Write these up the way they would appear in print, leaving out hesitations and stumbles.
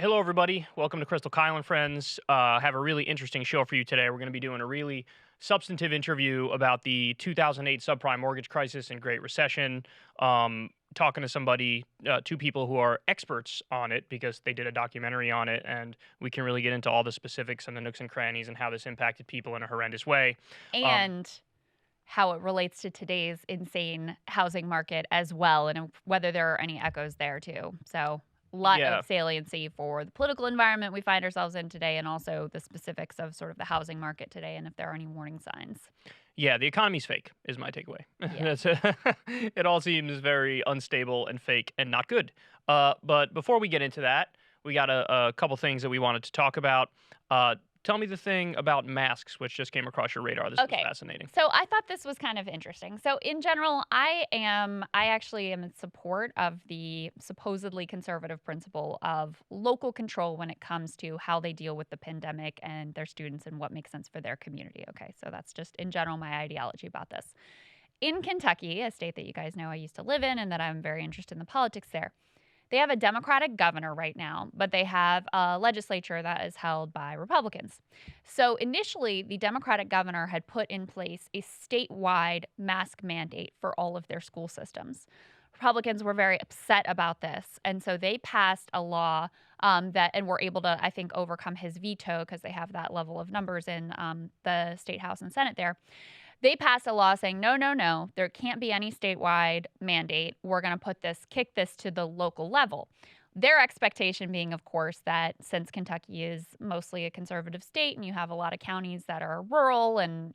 Hello, everybody. Welcome to Krystal, Kyle and Friends. Have a really interesting show for you today. We're going to be doing a really substantive interview about the 2008 subprime mortgage crisis and Great Recession. Talking to somebody, two people who are experts on it because they did a documentary on it, and we can really get into all the specifics and the nooks and crannies and how this impacted people in a horrendous way. Um, And how it relates to today's insane housing market as well, and whether there are any echoes there too. So, a lot yeah, of saliency for the political environment we find ourselves in today, and also the specifics of sort of the housing market today, and if there are any warning signs. yeah, the economy's fake is my takeaway. Yeah. That's it. All seems very unstable and fake and not good. But before we get into that, we got a couple things that we wanted to talk about. Tell me the thing about masks, which just came across your radar. This was Okay. fascinating. So I thought this was kind of interesting. So in general, I actually am in support of the supposedly conservative principle of local control when it comes to how they deal with the pandemic and their students and what makes sense for their community. Okay. So that's just in general my ideology about this. In Kentucky, a state that you guys know I used to live in and that I'm very interested in the politics there. They have a Democratic governor right now, but they have a legislature that is held by Republicans. So initially, the Democratic governor had put in place a statewide mask mandate for all of their school systems. Republicans were very upset about this, and so they passed a law and were able to, I think, overcome his veto because they have that level of numbers in the state house and Senate there. They passed a law saying, no, no, no, there can't be any statewide mandate. We're going to kick this to the local level. Their expectation being, of course, that since Kentucky is mostly a conservative state and you have a lot of counties that are rural and,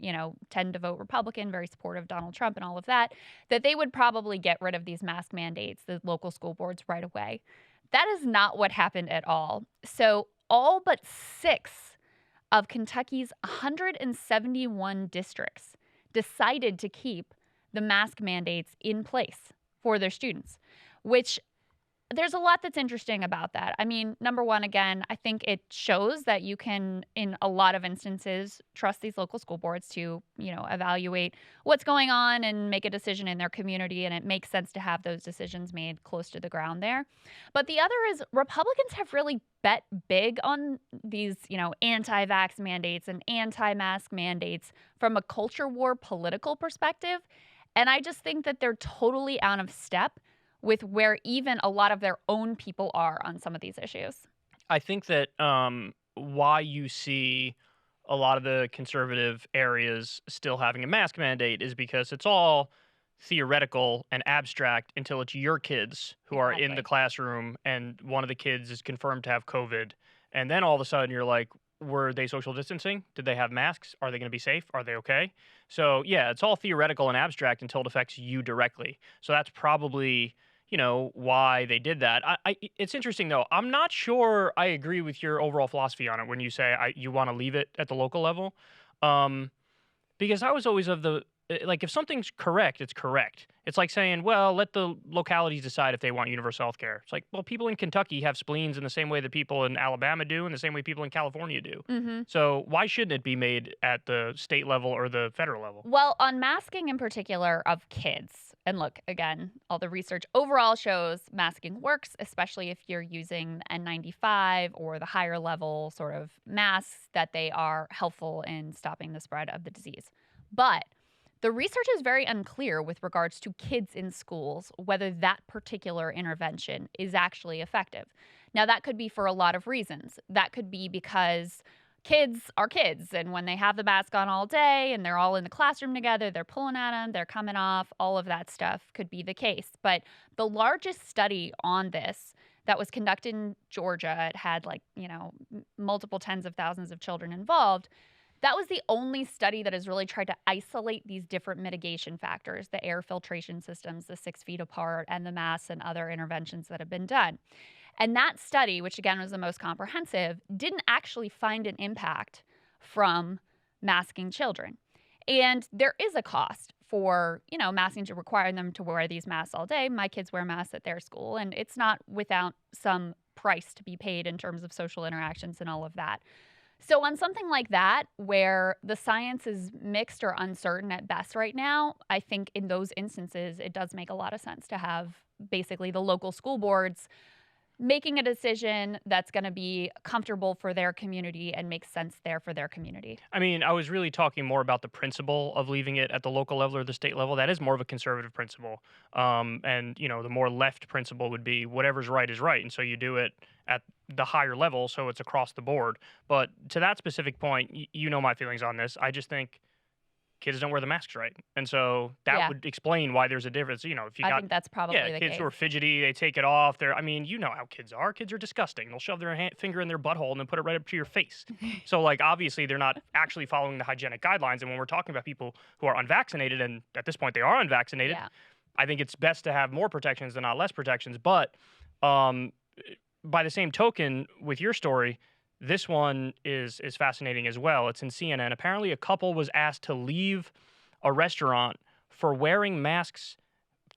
tend to vote Republican, very supportive of Donald Trump and all of that, that they would probably get rid of these mask mandates, the local school boards right away. That is not what happened at all. So all but 6 of Kentucky's 171 districts decided to keep the mask mandates in place for their students, which there's a lot that's interesting about that. I mean, number one, again, I think it shows that you can, in a lot of instances, trust these local school boards to, evaluate what's going on and make a decision in their community. And it makes sense to have those decisions made close to the ground there. But the other is Republicans have really bet big on these, anti-vax mandates and anti-mask mandates from a culture war political perspective. And I just think that they're totally out of step with where even a lot of their own people are on some of these issues. I think that why you see a lot of the conservative areas still having a mask mandate is because it's all theoretical and abstract until it's your kids who are in the Exactly. classroom and one of the kids is confirmed to have COVID. And then all of a sudden you're like, were they social distancing? Did they have masks? Are they going to be safe? Are they okay? So, yeah, it's all theoretical and abstract until it affects you directly. So that's probably why they did that. It's interesting though. I'm not sure I agree with your overall philosophy on it when you say you want to leave it at the local level, um, because I was always of the like if something's correct, it's correct. It's like saying, well, let the localities decide if they want universal health care. It's like, well, people in Kentucky have spleens in the same way that people in Alabama do, and the same way people in California do. Mm-hmm. So why shouldn't it be made at the state level or the federal level? Well, on masking in particular of kids, and look, again, all the research overall shows masking works, especially if you're using N95 or the higher level sort of masks, that they are helpful in stopping the spread of the disease. But the research is very unclear with regards to kids in schools, whether that particular intervention is actually effective. Now, that could be for a lot of reasons. That could be because kids are kids, and when they have the mask on all day and they're all in the classroom together, they're pulling at them, they're coming off, all of that stuff could be the case. But the largest study on this that was conducted in Georgia, it had multiple tens of thousands of children involved. That was the only study that has really tried to isolate these different mitigation factors, the air filtration systems, the 6 feet apart, and the masks and other interventions that have been done. And that study, which again was the most comprehensive, didn't actually find an impact from masking children. And there is a cost for, masking to require them to wear these masks all day. My kids wear masks at their school, and it's not without some price to be paid in terms of social interactions and all of that. So on something like that, where the science is mixed or uncertain at best right now, I think in those instances, it does make a lot of sense to have basically the local school boards making a decision that's going to be comfortable for their community and makes sense there for their community. I mean, I was really talking more about the principle of leaving it at the local level or the state level. That is more of a conservative principle. And, the more left principle would be whatever's right is right. And so you do it at the higher level, so it's across the board. But to that specific point, you know my feelings on this. I just think kids don't wear the masks right. And so that would explain why there's a difference. If you I got think that's probably the kids case. who are fidgety, they take it off. You know how kids are. Kids are disgusting. They'll shove their finger in their butthole and then put it right up to your face. So, obviously, they're not actually following the hygienic guidelines. And when we're talking about people who are unvaccinated, and at this point they are unvaccinated, I think it's best to have more protections than not less protections. But by the same token, with your story, this one is fascinating as well. It's in CNN. Apparently, a couple was asked to leave a restaurant for wearing masks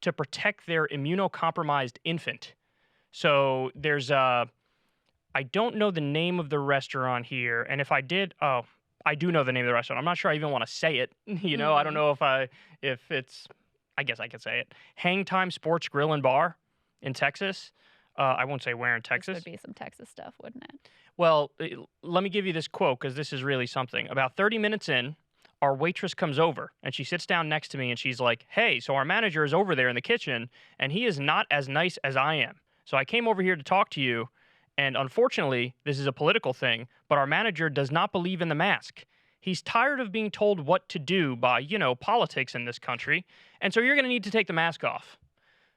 to protect their immunocompromised infant. So there's I don't know the name of the restaurant here, and if I did, I do know the name of the restaurant. I'm not sure I even want to say it. I don't know if it's. I guess I could say it. Hang Time Sports Grill and Bar in Texas. I won't say where in Texas. This would be some Texas stuff, wouldn't it? Well, let me give you this quote because this is really something. About 30 minutes in, our waitress comes over and she sits down next to me and she's like, "Hey, so our manager is over there in the kitchen and he is not as nice as I am. So I came over here to talk to you. And unfortunately, this is a political thing, but our manager does not believe in the mask. He's tired of being told what to do by, politics in this country. And so you're going to need to take the mask off."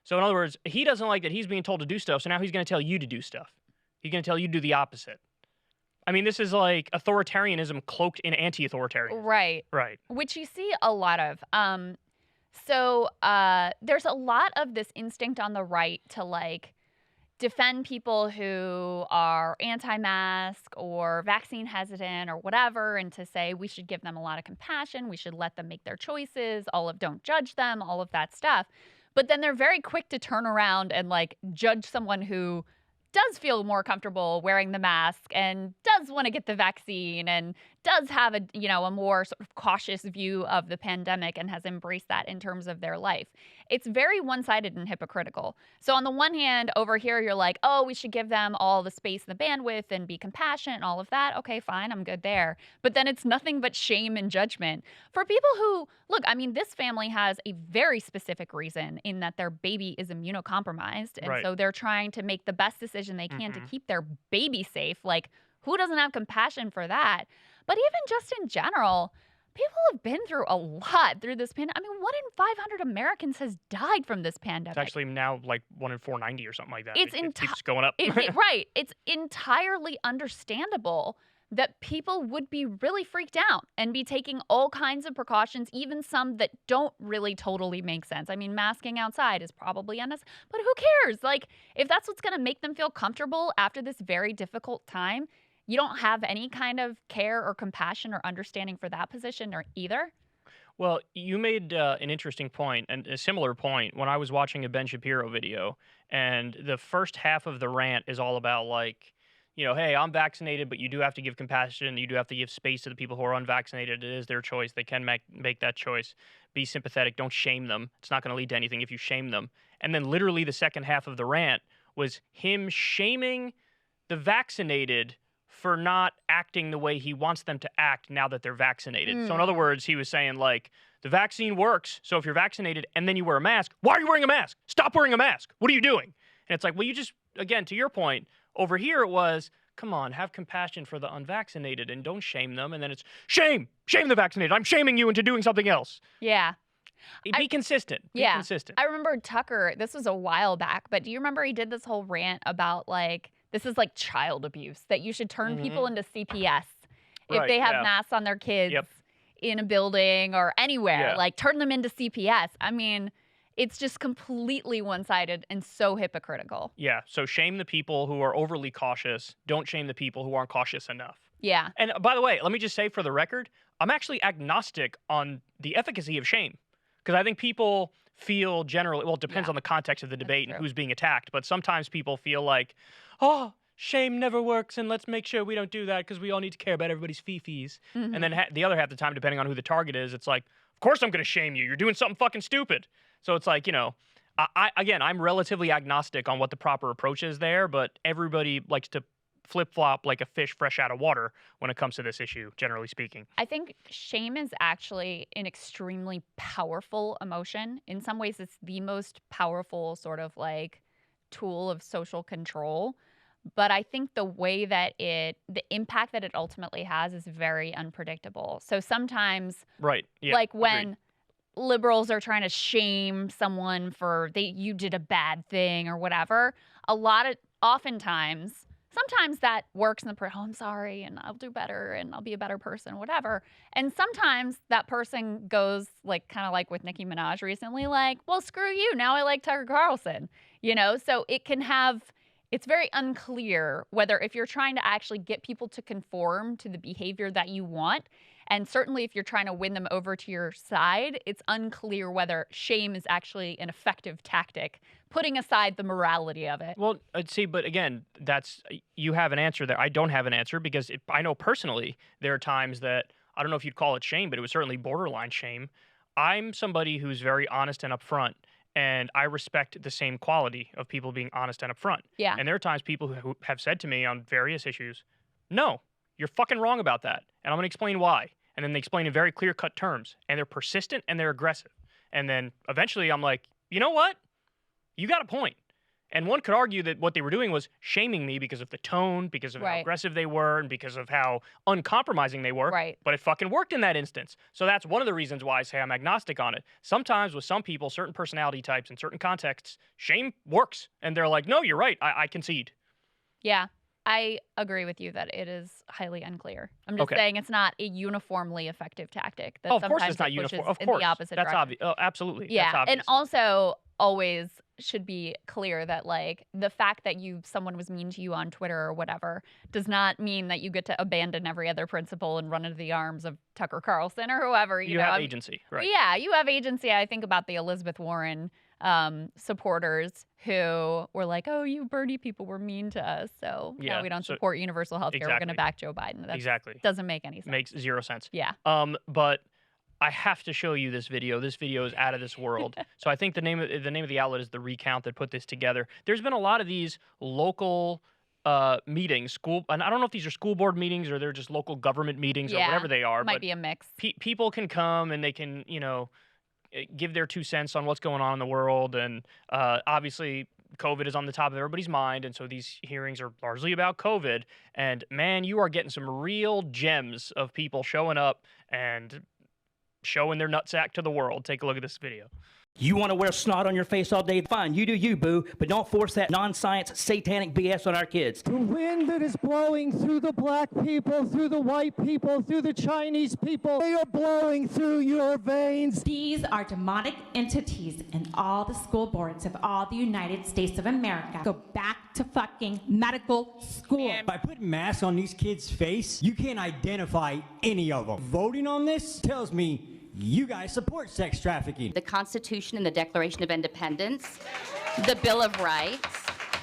So in other words, he doesn't like that he's being told to do stuff. So now he's going to tell you to do stuff. He's going to tell you to do the opposite. I mean, this is like authoritarianism cloaked in anti-authoritarianism. Right. Right. Which you see a lot of. There's a lot of this instinct on the right to defend people who are anti-mask or vaccine hesitant or whatever, and to say we should give them a lot of compassion, we should let them make their choices, don't judge them, all of that stuff. But then they're very quick to turn around and judge someone who does feel more comfortable wearing the mask and does want to get the vaccine and does have a more sort of cautious view of the pandemic and has embraced that in terms of their life. It's very one-sided and hypocritical. So on the one hand, over here, you're like, oh, we should give them all the space and the bandwidth and be compassionate and all of that. Okay, fine, I'm good there. But then it's nothing but shame and judgment for people who, look, this family has a very specific reason in that their baby is immunocompromised. And so they're trying to make the best decision they can to keep their baby safe. Who doesn't have compassion for that? But even just in general, people have been through a lot through this pandemic. 1 in 500 Americans has died from this pandemic. It's actually now 1 in 490 or something like that. It keeps going up. Right. It's entirely understandable that people would be really freaked out and be taking all kinds of precautions, even some that don't really totally make sense. Masking outside is probably unnecessary, but who cares? If that's what's going to make them feel comfortable after this very difficult time, you don't have any kind of care or compassion or understanding for that position or either? Well, you made an interesting point, and a similar point, when I was watching a Ben Shapiro video, and the first half of the rant is all about hey, I'm vaccinated, but you do have to give compassion. You do have to give space to the people who are unvaccinated. It is their choice. They can make that choice. Be sympathetic. Don't shame them. It's not going to lead to anything if you shame them. And then literally the second half of the rant was him shaming the vaccinated for not acting the way he wants them to act now that they're vaccinated. So in other words, he was saying the vaccine works. So if you're vaccinated and then you wear a mask, why are you wearing a mask? Stop wearing a mask. What are you doing? And it's well, you just, again, to your point, over here it was, come on, have compassion for the unvaccinated and don't shame them. And then it's shame the vaccinated. I'm shaming you into doing something else. Yeah. Be consistent. Be consistent. I remember Tucker, this was a while back, but do you remember he did this whole rant about this is child abuse, that you should turn people into CPS if they have masks on their kids in a building or anywhere. Turn them into CPS. It's just completely one-sided and so hypocritical. Yeah, so shame the people who are overly cautious. Don't shame the people who aren't cautious enough. Yeah. And by the way, let me just say for the record, I'm actually agnostic on the efficacy of shame. Because I think people feel generally, it depends on the context of the debate and who's being attacked, but sometimes people feel oh, shame never works, and let's make sure we don't do that because we all need to care about everybody's fee-fees. And then the other half of the time, depending on who the target is, it's of course I'm going to shame you. You're doing something fucking stupid. So it's Again, I'm relatively agnostic on what the proper approach is there, but everybody likes to flip-flop like a fish fresh out of water when it comes to this issue, generally speaking. I think shame is actually an extremely powerful emotion. In some ways, it's the most powerful sort of like tool of social control. But I think the way that the impact that it ultimately has is very unpredictable. So sometimes, Right. Yeah. like Agreed. when liberals are trying to shame someone for you did a bad thing or whatever, sometimes that works in oh, I'm sorry and I'll do better and I'll be a better person, whatever. And sometimes that person goes like kind of like with Nicki Minaj recently, like, well, screw you. Now I like Tucker Carlson, so it's very unclear whether if you're trying to actually get people to conform to the behavior that you want. And certainly if you're trying to win them over to your side, it's unclear whether shame is actually an effective tactic, putting aside the morality of it. Well, see, but again, you have an answer there. I don't have an answer because I know personally there are times that, I don't know if you'd call it shame, but it was certainly borderline shame. I'm somebody who's very honest and upfront, and I respect the same quality of people being honest and upfront. Yeah. And there are times people who have said to me on various issues, no, you're fucking wrong about that. And I'm going to explain why. And then they explain in very clear-cut terms. And they're persistent and they're aggressive. And then eventually I'm like, you know what? You got a point. And one could argue that what they were doing was shaming me because of the tone, because of how aggressive they were, and because of how uncompromising they were. Right. But it fucking worked in that instance. So that's one of the reasons why I say I'm agnostic on it. Sometimes with some people, certain personality types in certain contexts, shame works. And they're like, no, you're right. I concede. Yeah. I agree with you that it is highly unclear. I'm just saying it's not a uniformly effective tactic. That of course it's not uniform. Of course. In the opposite That's direction. obvious. Oh, absolutely. Yeah. That's obvious. And also always should be clear that like the fact that someone was mean to you on Twitter or whatever does not mean that you get to abandon every other principle and run into the arms of Tucker Carlson or whoever. You know, have agency, right? Yeah, you have agency. I think about the Elizabeth Warren supporters who were like, oh, you Bernie people were mean to us, so now we don't support universal health care. We're going to back Joe Biden. That doesn't make any sense. Makes zero sense. Yeah. But I have to show you this video. This video is out of this world. So I think the name of the outlet is The Recount that put this together. There's been a lot of these local meetings, and I don't know if these are school board meetings or they're just local government meetings or whatever they are. Might be a mix. People can come and they can, give their 2 cents on what's going on in the world. And obviously, COVID is on the top of everybody's mind. And so these hearings are largely about COVID. And man, you are getting some real gems of people showing up and showing their nutsack to the world. Take a look at this video. You want to wear snot on your face all day? Fine, you do you, boo. But don't force that non-science, satanic BS on our kids. The wind that is blowing through the black people, through the white people, through the Chinese people, they are blowing through your veins. These are demonic entities in all the school boards of all the United States of America. Go back to fucking medical school. And by putting masks on these kids' face, you can't identify any of them. Voting on this tells me you guys support sex trafficking. The Constitution and the Declaration of Independence, the Bill of Rights,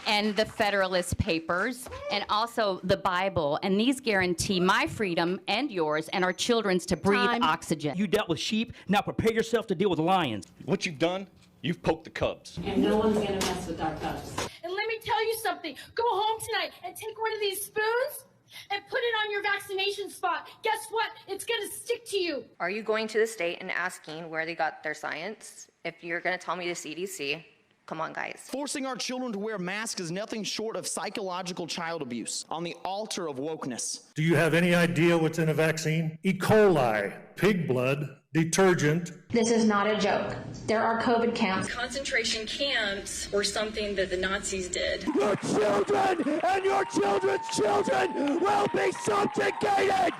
and the Federalist Papers, and also the Bible. And these guarantee my freedom and yours and our children's to breathe oxygen. You dealt with sheep, now prepare yourself to deal with lions. What you've done, you've poked the cubs. And no one's gonna mess with our cubs. And let me tell you something. Go home tonight and take one of these spoons and put it on your vaccination spot. Guess what? It's going to stick to you. Are you going to the state and asking where they got their science? If you're going to tell me the CDC, come on, guys. Forcing our children to wear masks is nothing short of psychological child abuse on the altar of wokeness. Do you have any idea what's in a vaccine? E. coli, pig blood, detergent. This is not a joke. There are COVID camps. Concentration camps were something that the Nazis did. Your children and your children's children will be subjugated.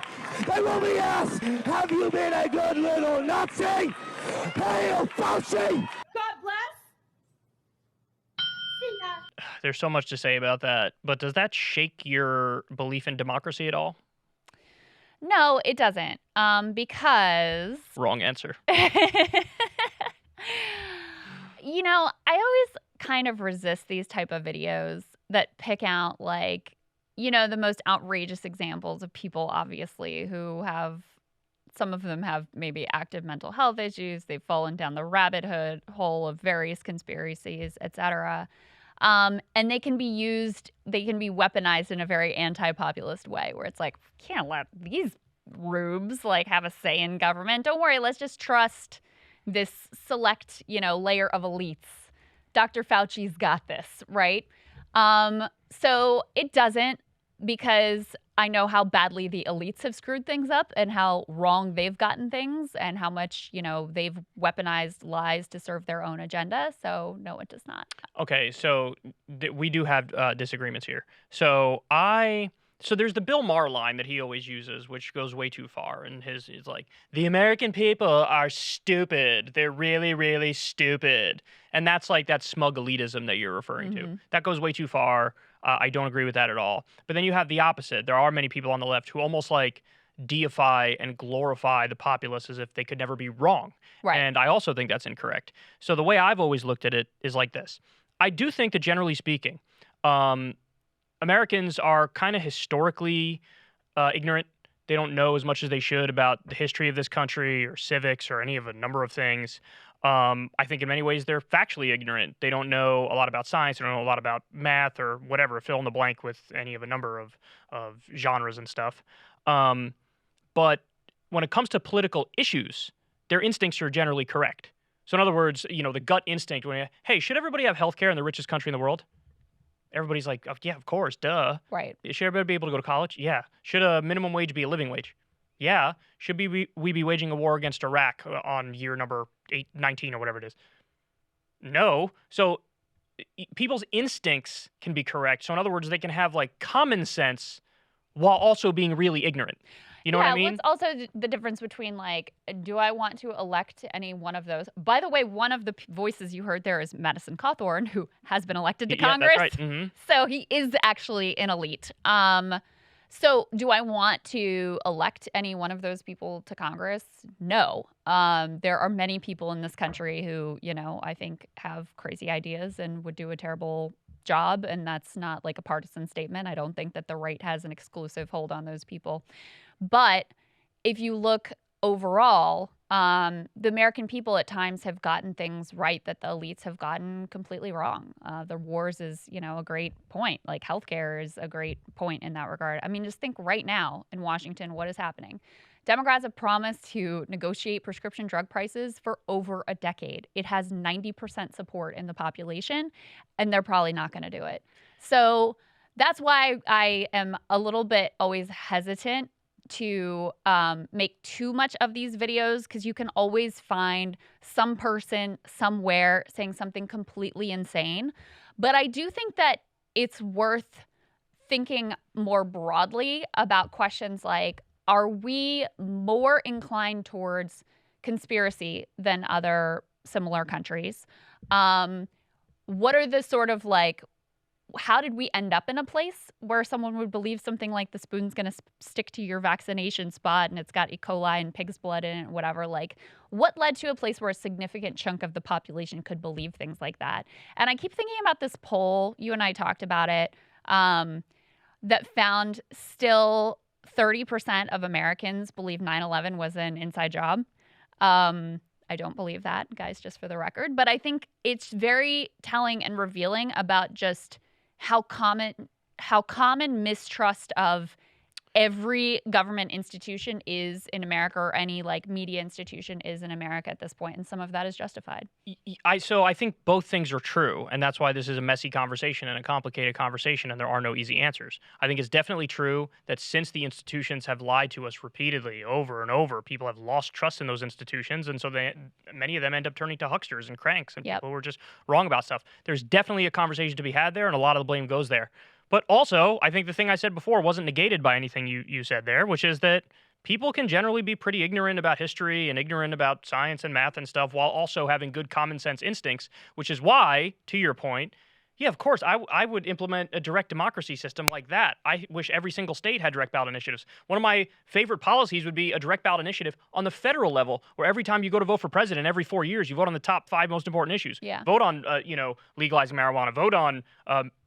They will be asked, have you been a good little Nazi? Hail Fauci! God bless. See ya. There's so much to say about that, but does that shake your belief in democracy at all? No, it doesn't. Because... Wrong answer. I always kind of resist these type of videos that pick out, like, the most outrageous examples of people, obviously, who have Some of them have maybe active mental health issues. They've fallen down the rabbit hole of various conspiracies, etc. And they can be weaponized in a very anti-populist way, where it's like, can't let these rubes like have a say in government. Don't worry, let's just trust this select, layer of elites. Dr. Fauci's got this, right? So it doesn't, because I know how badly the elites have screwed things up and how wrong they've gotten things and how much, they've weaponized lies to serve their own agenda. So no, it does not. Okay, so we do have disagreements here. So there's the Bill Maher line that he always uses, which goes way too far. And his is like, the American people are stupid. They're really, really stupid. And that's like that smug elitism that you're referring to. That goes way too far. I don't agree with that at all. But then you have the opposite. There are many people on the left who almost like deify and glorify the populace as if they could never be wrong. Right. And I also think that's incorrect. So the way I've always looked at it is like this. I do think that generally speaking, Americans are kind of historically ignorant. They don't know as much as they should about the history of this country or civics or any of a number of things. I think in many ways they're factually ignorant. They don't know a lot about science. They don't know a lot about math or whatever. Fill in the blank with any of a number of genres and stuff. But when it comes to political issues, their instincts are generally correct. So in other words, the gut instinct, hey, should everybody have healthcare in the richest country in the world? Everybody's like, oh, yeah, of course, duh. Right. Should everybody be able to go to college? Yeah. Should a minimum wage be a living wage? Yeah. Should we be waging a war against Iraq on year number 19 or whatever it is? No. So people's instincts can be correct. So in other words, they can have like common sense while also being really ignorant. You know what I mean? What's also the difference between like, do I want to elect any one of those? By the way, one of the voices you heard there is Madison Cawthorn, who has been elected to Congress. That's right. So he is actually an elite. So do I want to elect any one of those people to Congress? No. There are many people in this country who, I think have crazy ideas and would do a terrible job. And that's not like a partisan statement. I don't think that the right has an exclusive hold on those people. But if you look overall, the American people at times have gotten things right that the elites have gotten completely wrong. The wars is, a great point. Like healthcare is a great point in that regard. I mean, just think right now in Washington, what is happening? Democrats have promised to negotiate prescription drug prices for over a decade. It has 90% support in the population, and they're probably not going to do it. So that's why I am a little bit always hesitant to make too much of these videos, because you can always find some person somewhere saying something completely insane. But I do think that it's worth thinking more broadly about questions like, are we more inclined towards conspiracy than other similar countries? What are the sort of like, how did we end up in a place where someone would believe something like the spoon's going to stick to your vaccination spot and it's got E. coli and pig's blood in it, whatever? Like, what led to a place where a significant chunk of the population could believe things like that? And I keep thinking about this poll, you and I talked about it, that found still 30% of Americans believe 9/11 was an inside job. I don't believe that, guys, just for the record. But I think it's very telling and revealing about just how common mistrust of every government institution is in America, or any like media institution is in America at this point, and some of that is justified. So I think both things are true, and that's why this is a messy conversation and a complicated conversation, and there are no easy answers. I think it's definitely true that since the institutions have lied to us repeatedly over and over, people have lost trust in those institutions, and so many of them end up turning to hucksters and cranks and people who are just wrong about stuff. There's definitely a conversation to be had there, and a lot of the blame goes there. But also, I think the thing I said before wasn't negated by anything you said there, which is that people can generally be pretty ignorant about history and ignorant about science and math and stuff while also having good common sense instincts, which is why, to your point, yeah, of course, I would implement a direct democracy system like that. I wish every single state had direct ballot initiatives. One of my favorite policies would be a direct ballot initiative on the federal level, where every time you go to vote for president, every 4 years, you vote on the top 5 most important issues. Yeah. Vote on, legalizing marijuana. Vote on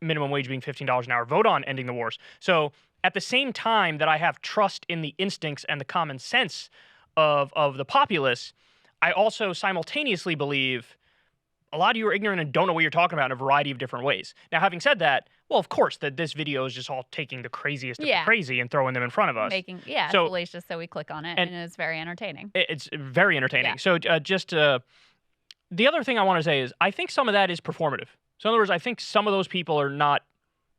minimum wage being $15 an hour. Vote on ending the wars. So at the same time that I have trust in the instincts and the common sense of the populace, I also simultaneously believe a lot of you are ignorant and don't know what you're talking about in a variety of different ways. Now, having said that, well, of course, that this video is just all taking the craziest of the crazy and throwing them in front of us. It's salacious, so we click on it, and it's very entertaining. It's very entertaining. Yeah. So the other thing I want to say is I think some of that is performative. So in other words, I think some of those people are not,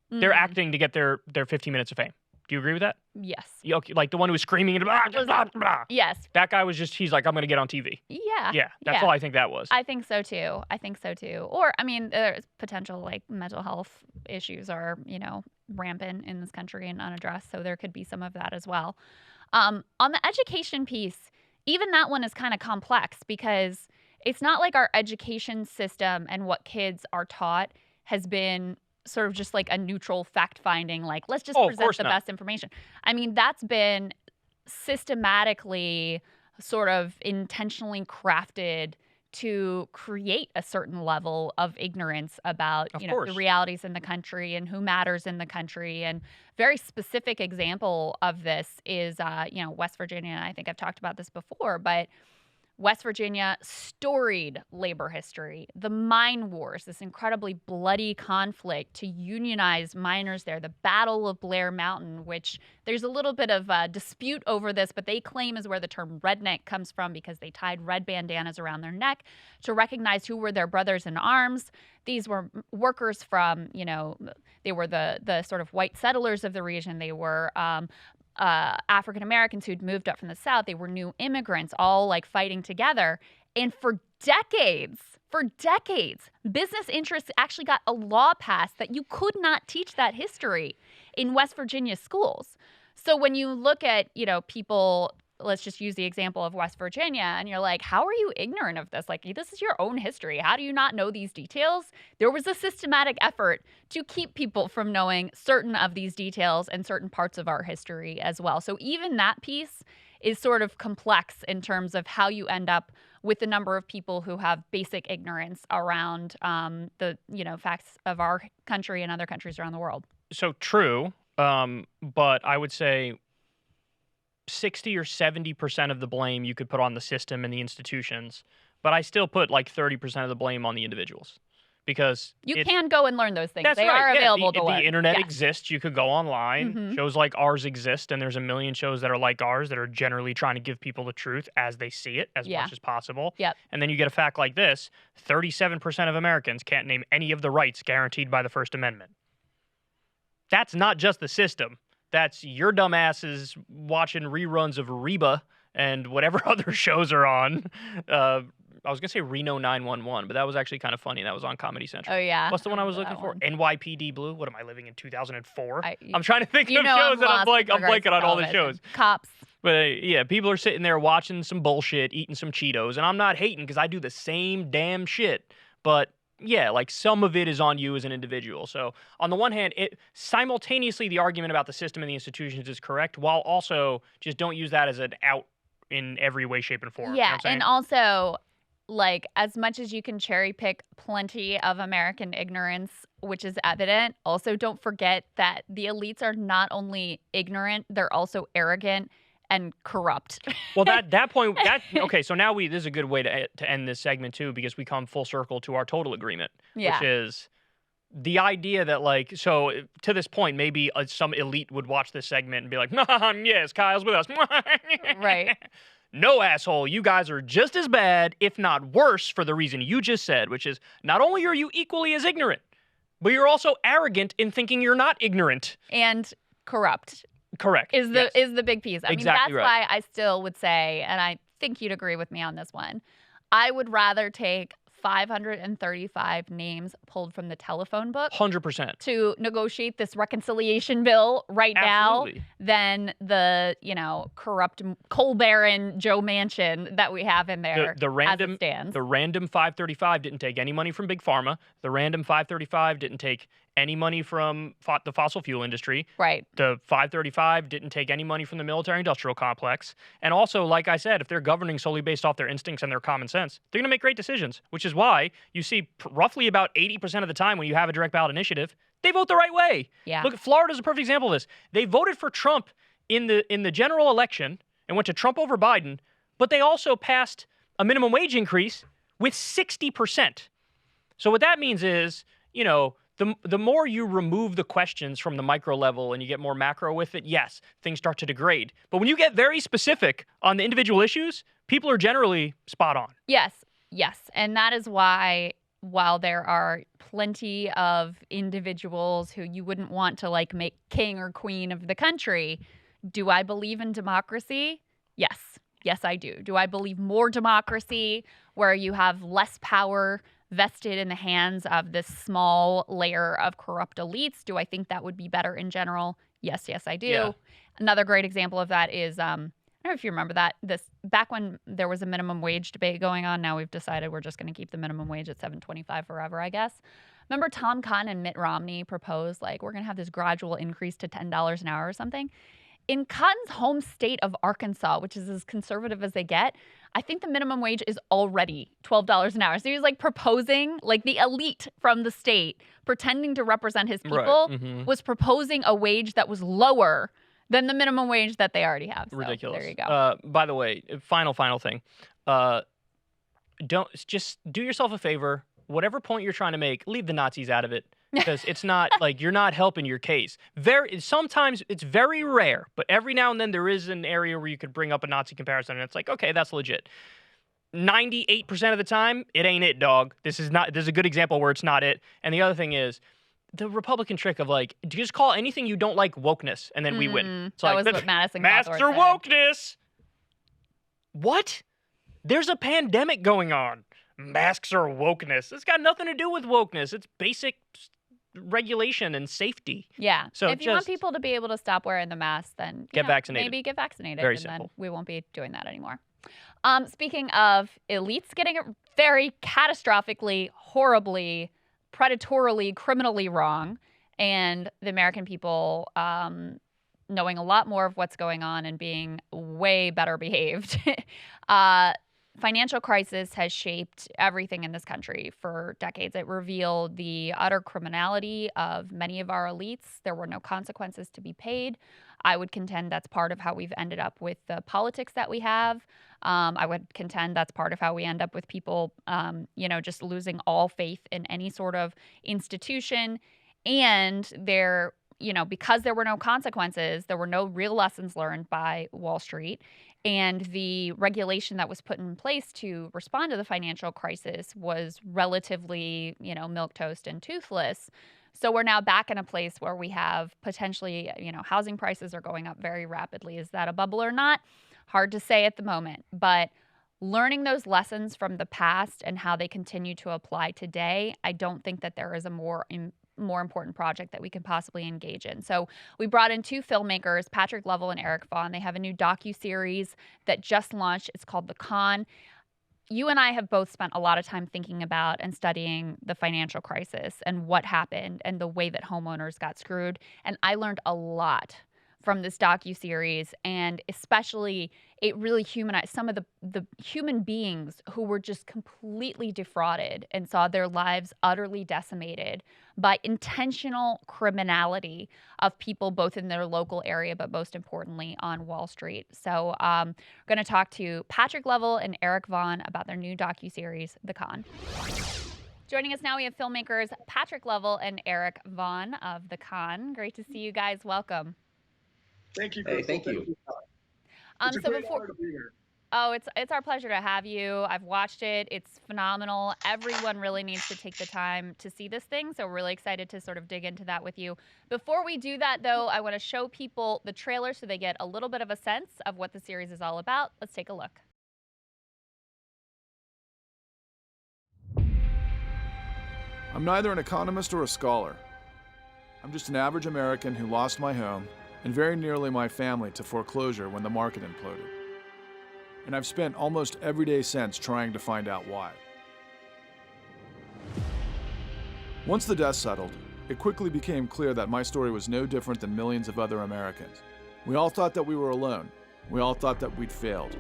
they're acting to get their 15 minutes of fame. Do you agree with that? Yes. Okay, like the one who was screaming and blah, blah, blah. Yes. That guy was just, he's like, I'm going to get on TV. Yeah. Yeah, that's all I think that was. I think so too. Or, I mean, there's potential like mental health issues are, rampant in this country and unaddressed. So there could be some of that as well. On the education piece, even that one is kind of complex because it's not like our education system and what kids are taught has been sort of just like a neutral fact-finding, like, let's just present the best information. I mean, that's been systematically sort of intentionally crafted to create a certain level of ignorance about, the realities in the country and who matters in the country. And very specific example of this is, West Virginia. I think I've talked about this before, but West Virginia, storied labor history, the mine wars, this incredibly bloody conflict to unionize miners there, the Battle of Blair Mountain, which there's a little bit of a dispute over this, but they claim is where the term redneck comes from because they tied red bandanas around their neck to recognize who were their brothers in arms. These were workers from, they were the sort of white settlers of the region. They were African Americans who'd moved up from the South. They were new immigrants, all like fighting together. And for decades, business interests actually got a law passed that you could not teach that history in West Virginia schools. So when you look at, people, let's just use the example of West Virginia, and you're like, how are you ignorant of this? Like, this is your own history. How do you not know these details? There was a systematic effort to keep people from knowing certain of these details and certain parts of our history as well. So even that piece is sort of complex in terms of how you end up with the number of people who have basic ignorance around the facts of our country and other countries around the world. So true, but I would say 60 or 70% of the blame you could put on the system and the institutions, but I still put like 30% of the blame on the individuals because you can go and learn those things. That's they right. are available to learn. The internet exists. You could go online. Shows like ours exist, and there's a million shows that are like ours that are generally trying to give people the truth as they see it as much as possible. Yep. And then you get a fact like this: 37% of Americans can't name any of the rights guaranteed by the First Amendment. That's not just the system. That's your dumbasses watching reruns of Reba and whatever other shows are on. I was going to say Reno 911, but that was actually kind of funny. That was on Comedy Central. Oh, yeah. What's the one I was looking for? NYPD Blue? What am I living in 2004? I'm trying to think of shows that I'm blanking on all the shows. Cops. But yeah, people are sitting there watching some bullshit, eating some Cheetos, and I'm not hating because I do the same damn shit. But yeah, like some of it is on you as an individual. So on the one hand, simultaneously the argument about the system and the institutions is correct, while also just don't use that as an out in every way, shape, and form. Yeah, you know what I'm and also like as much as you can cherry pick plenty of American ignorance, which is evident, also don't forget that the elites are not only ignorant, they're also arrogant and corrupt. Well, okay, so now this is a good way to end this segment too, because we come full circle to our total agreement, which is the idea that like, so to this point, maybe some elite would watch this segment and be like, yes, Kyle's with us. Right. No, asshole, you guys are just as bad, if not worse, for the reason you just said, which is not only are you equally as ignorant, but you're also arrogant in thinking you're not ignorant. And corrupt. Correct. Is the big piece. I mean, that's right. why I still would say, and I think you'd agree with me on this one, I would rather take 535 names pulled from the telephone book 100% to negotiate this reconciliation bill right now than the, corrupt coal baron Joe Manchin that we have in there the random, as it stands. The random 535 didn't take any money from Big Pharma. The random 535 didn't take any money from the fossil fuel industry. Right. The 535 didn't take any money from the military-industrial complex. And also, like I said, if they're governing solely based off their instincts and their common sense, they're going to make great decisions, which is why you see roughly about 80% of the time when you have a direct ballot initiative, they vote the right way. Yeah. Look, Florida's a perfect example of this. They voted for Trump in the general election and went to Trump over Biden, but they also passed a minimum wage increase with 60%. So what that means is, you know, the more you remove the questions from the micro level and you get more macro with it, yes, things start to degrade. But when you get very specific on the individual issues, people are generally spot on. Yes. And that is why, while there are plenty of individuals who you wouldn't want to like make king or queen of the country, do I believe in democracy? Yes. Yes, I do. Do I believe more democracy where you have less power vested in the hands of this small layer of corrupt elites? Do I think that would be better in general? Yes, I do. Yeah. Another great example of that is, I don't know if you remember that, back when there was a minimum wage debate going on, now we've decided we're just going to keep the minimum wage at $7.25 forever, I guess. Remember Tom Cotton and Mitt Romney proposed, like, we're going to have this gradual increase to $10 an hour or something? In Cotton's home state of Arkansas, which is as conservative as they get, I think the minimum wage is already $12 an hour. So he was like proposing, like the elite from the state, pretending to represent his people, was proposing a wage that was lower than the minimum wage that they already have. So, ridiculous. There you go. By the way, final thing. Don't just do yourself a favor. Whatever point you're trying to make, leave the Nazis out of it. Because it's not like you're not helping your case. Sometimes it's very rare, but every now and then there is an area where you could bring up a Nazi comparison and it's like, okay, that's legit. 98% of the time, it ain't it, dog. This is a good example where it's not it. And the other thing is the Republican trick of like, just call anything you don't like wokeness and then we win. It's that like, was what Madison masks Cawthorn are said. wokeness. What? There's a pandemic going on. Masks are wokeness. It's got nothing to do with wokeness. It's basic regulation and safety. Yeah. So if you want people to be able to stop wearing the mask, then get vaccinated. Maybe get vaccinated. Very and simple. Then we won't be doing that anymore. Speaking of elites getting it very catastrophically, horribly, predatorily, criminally wrong, and the American people knowing a lot more of what's going on and being way better behaved. Financial crisis has shaped everything in this country for decades. It revealed the utter criminality of many of our elites. There were no consequences to be paid. I would contend that's part of how we've ended up with the politics that we have. I would contend that's part of how we end up with people, just losing all faith in any sort of institution. And because there were no consequences, there were no real lessons learned by Wall Street. And the regulation that was put in place to respond to the financial crisis was relatively, milquetoast and toothless. So we're now back in a place where we have potentially, housing prices are going up very rapidly. Is that a bubble or not? Hard to say at the moment. But learning those lessons from the past and how they continue to apply today, I don't think that there is a more important project that we can possibly engage in. So we brought in two filmmakers, Patrick Lovell and Eric Vaughan. They have a new docuseries that just launched. It's called The Con. You and I have both spent a lot of time thinking about and studying the financial crisis and what happened and the way that homeowners got screwed. And I learned a lot from this docuseries, and especially it really humanized some of the human beings who were just completely defrauded and saw their lives utterly decimated by intentional criminality of people both in their local area, but most importantly on Wall Street. So I'm going to talk to Patrick Lovell and Eric Vaughan about their new docuseries, The Con. Joining us now, we have filmmakers Patrick Lovell and Eric Vaughan of The Con. Great to see you guys. Welcome. Thank you. Hey, thank you. It's a great honor to be here. Oh, it's our pleasure to have you. I've watched it. It's phenomenal. Everyone really needs to take the time to see this thing. So we're really excited to sort of dig into that with you. Before we do that, though, I want to show people the trailer so they get a little bit of a sense of what the series is all about. Let's take a look. I'm neither an economist or a scholar. I'm just an average American who lost my home and very nearly my family to foreclosure when the market imploded. And I've spent almost every day since trying to find out why. Once the dust settled, it quickly became clear that my story was no different than millions of other Americans. We all thought that we were alone. We all thought that we'd failed.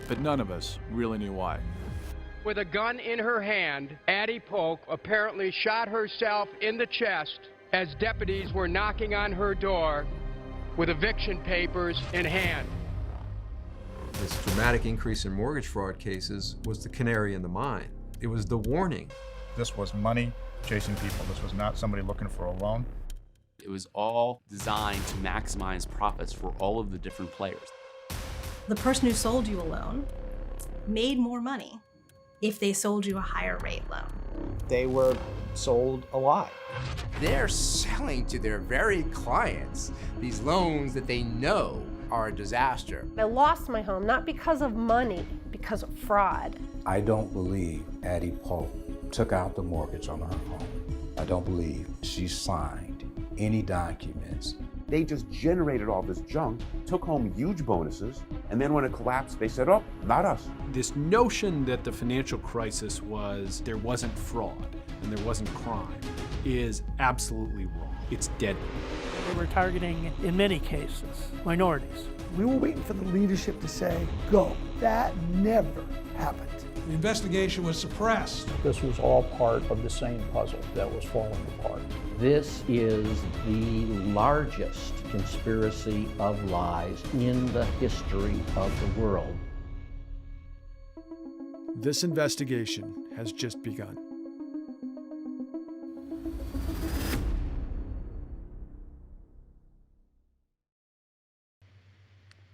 But none of us really knew why. With a gun in her hand, Addie Polk apparently shot herself in the chest as deputies were knocking on her door with eviction papers in hand. This dramatic increase in mortgage fraud cases was the canary in the mine. It was the warning. This was money chasing people. This was not somebody looking for a loan. It was all designed to maximize profits for all of the different players. The person who sold you a loan made more money if they sold you a higher rate loan. They were sold a lie. They're selling to their very clients these loans that they know are a disaster. I lost my home, not because of money, because of fraud. I don't believe Addie Polk took out the mortgage on her home. I don't believe she signed any documents. They just generated all this junk, took home huge bonuses, and then when it collapsed, they said, oh, not us. This notion that the financial crisis was there wasn't fraud and there wasn't crime is absolutely wrong. It's dead. They were targeting, in many cases, minorities. We were waiting for the leadership to say, go. That never happened. The investigation was suppressed. This was all part of the same puzzle that was falling apart. This is the largest conspiracy of lies in the history of the world. This investigation has just begun.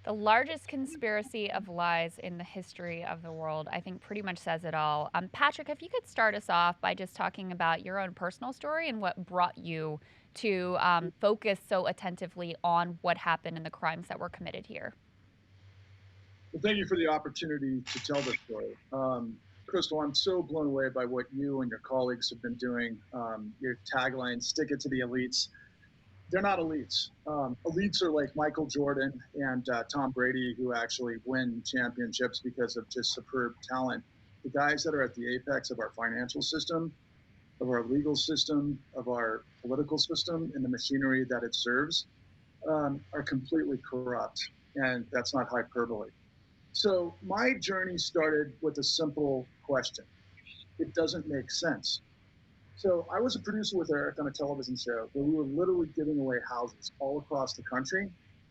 The largest conspiracy of lies in the history of the world, I think pretty much says it all. Patrick, if you could start us off by just talking about your own personal story and what brought you to focus so attentively on what happened and the crimes that were committed here. Well, thank you for the opportunity to tell this story. Krystal, I'm so blown away by what you and your colleagues have been doing. Your tagline, stick it to the elites. They're not elites. Elites are like Michael Jordan and Tom Brady, who actually win championships because of just superb talent. The guys that are at the apex of our financial system, of our legal system, of our political system, and the machinery that it serves are completely corrupt. And that's not hyperbole. So my journey started with a simple question. It doesn't make sense. So I was a producer with Eric on a television show where we were literally giving away houses all across the country.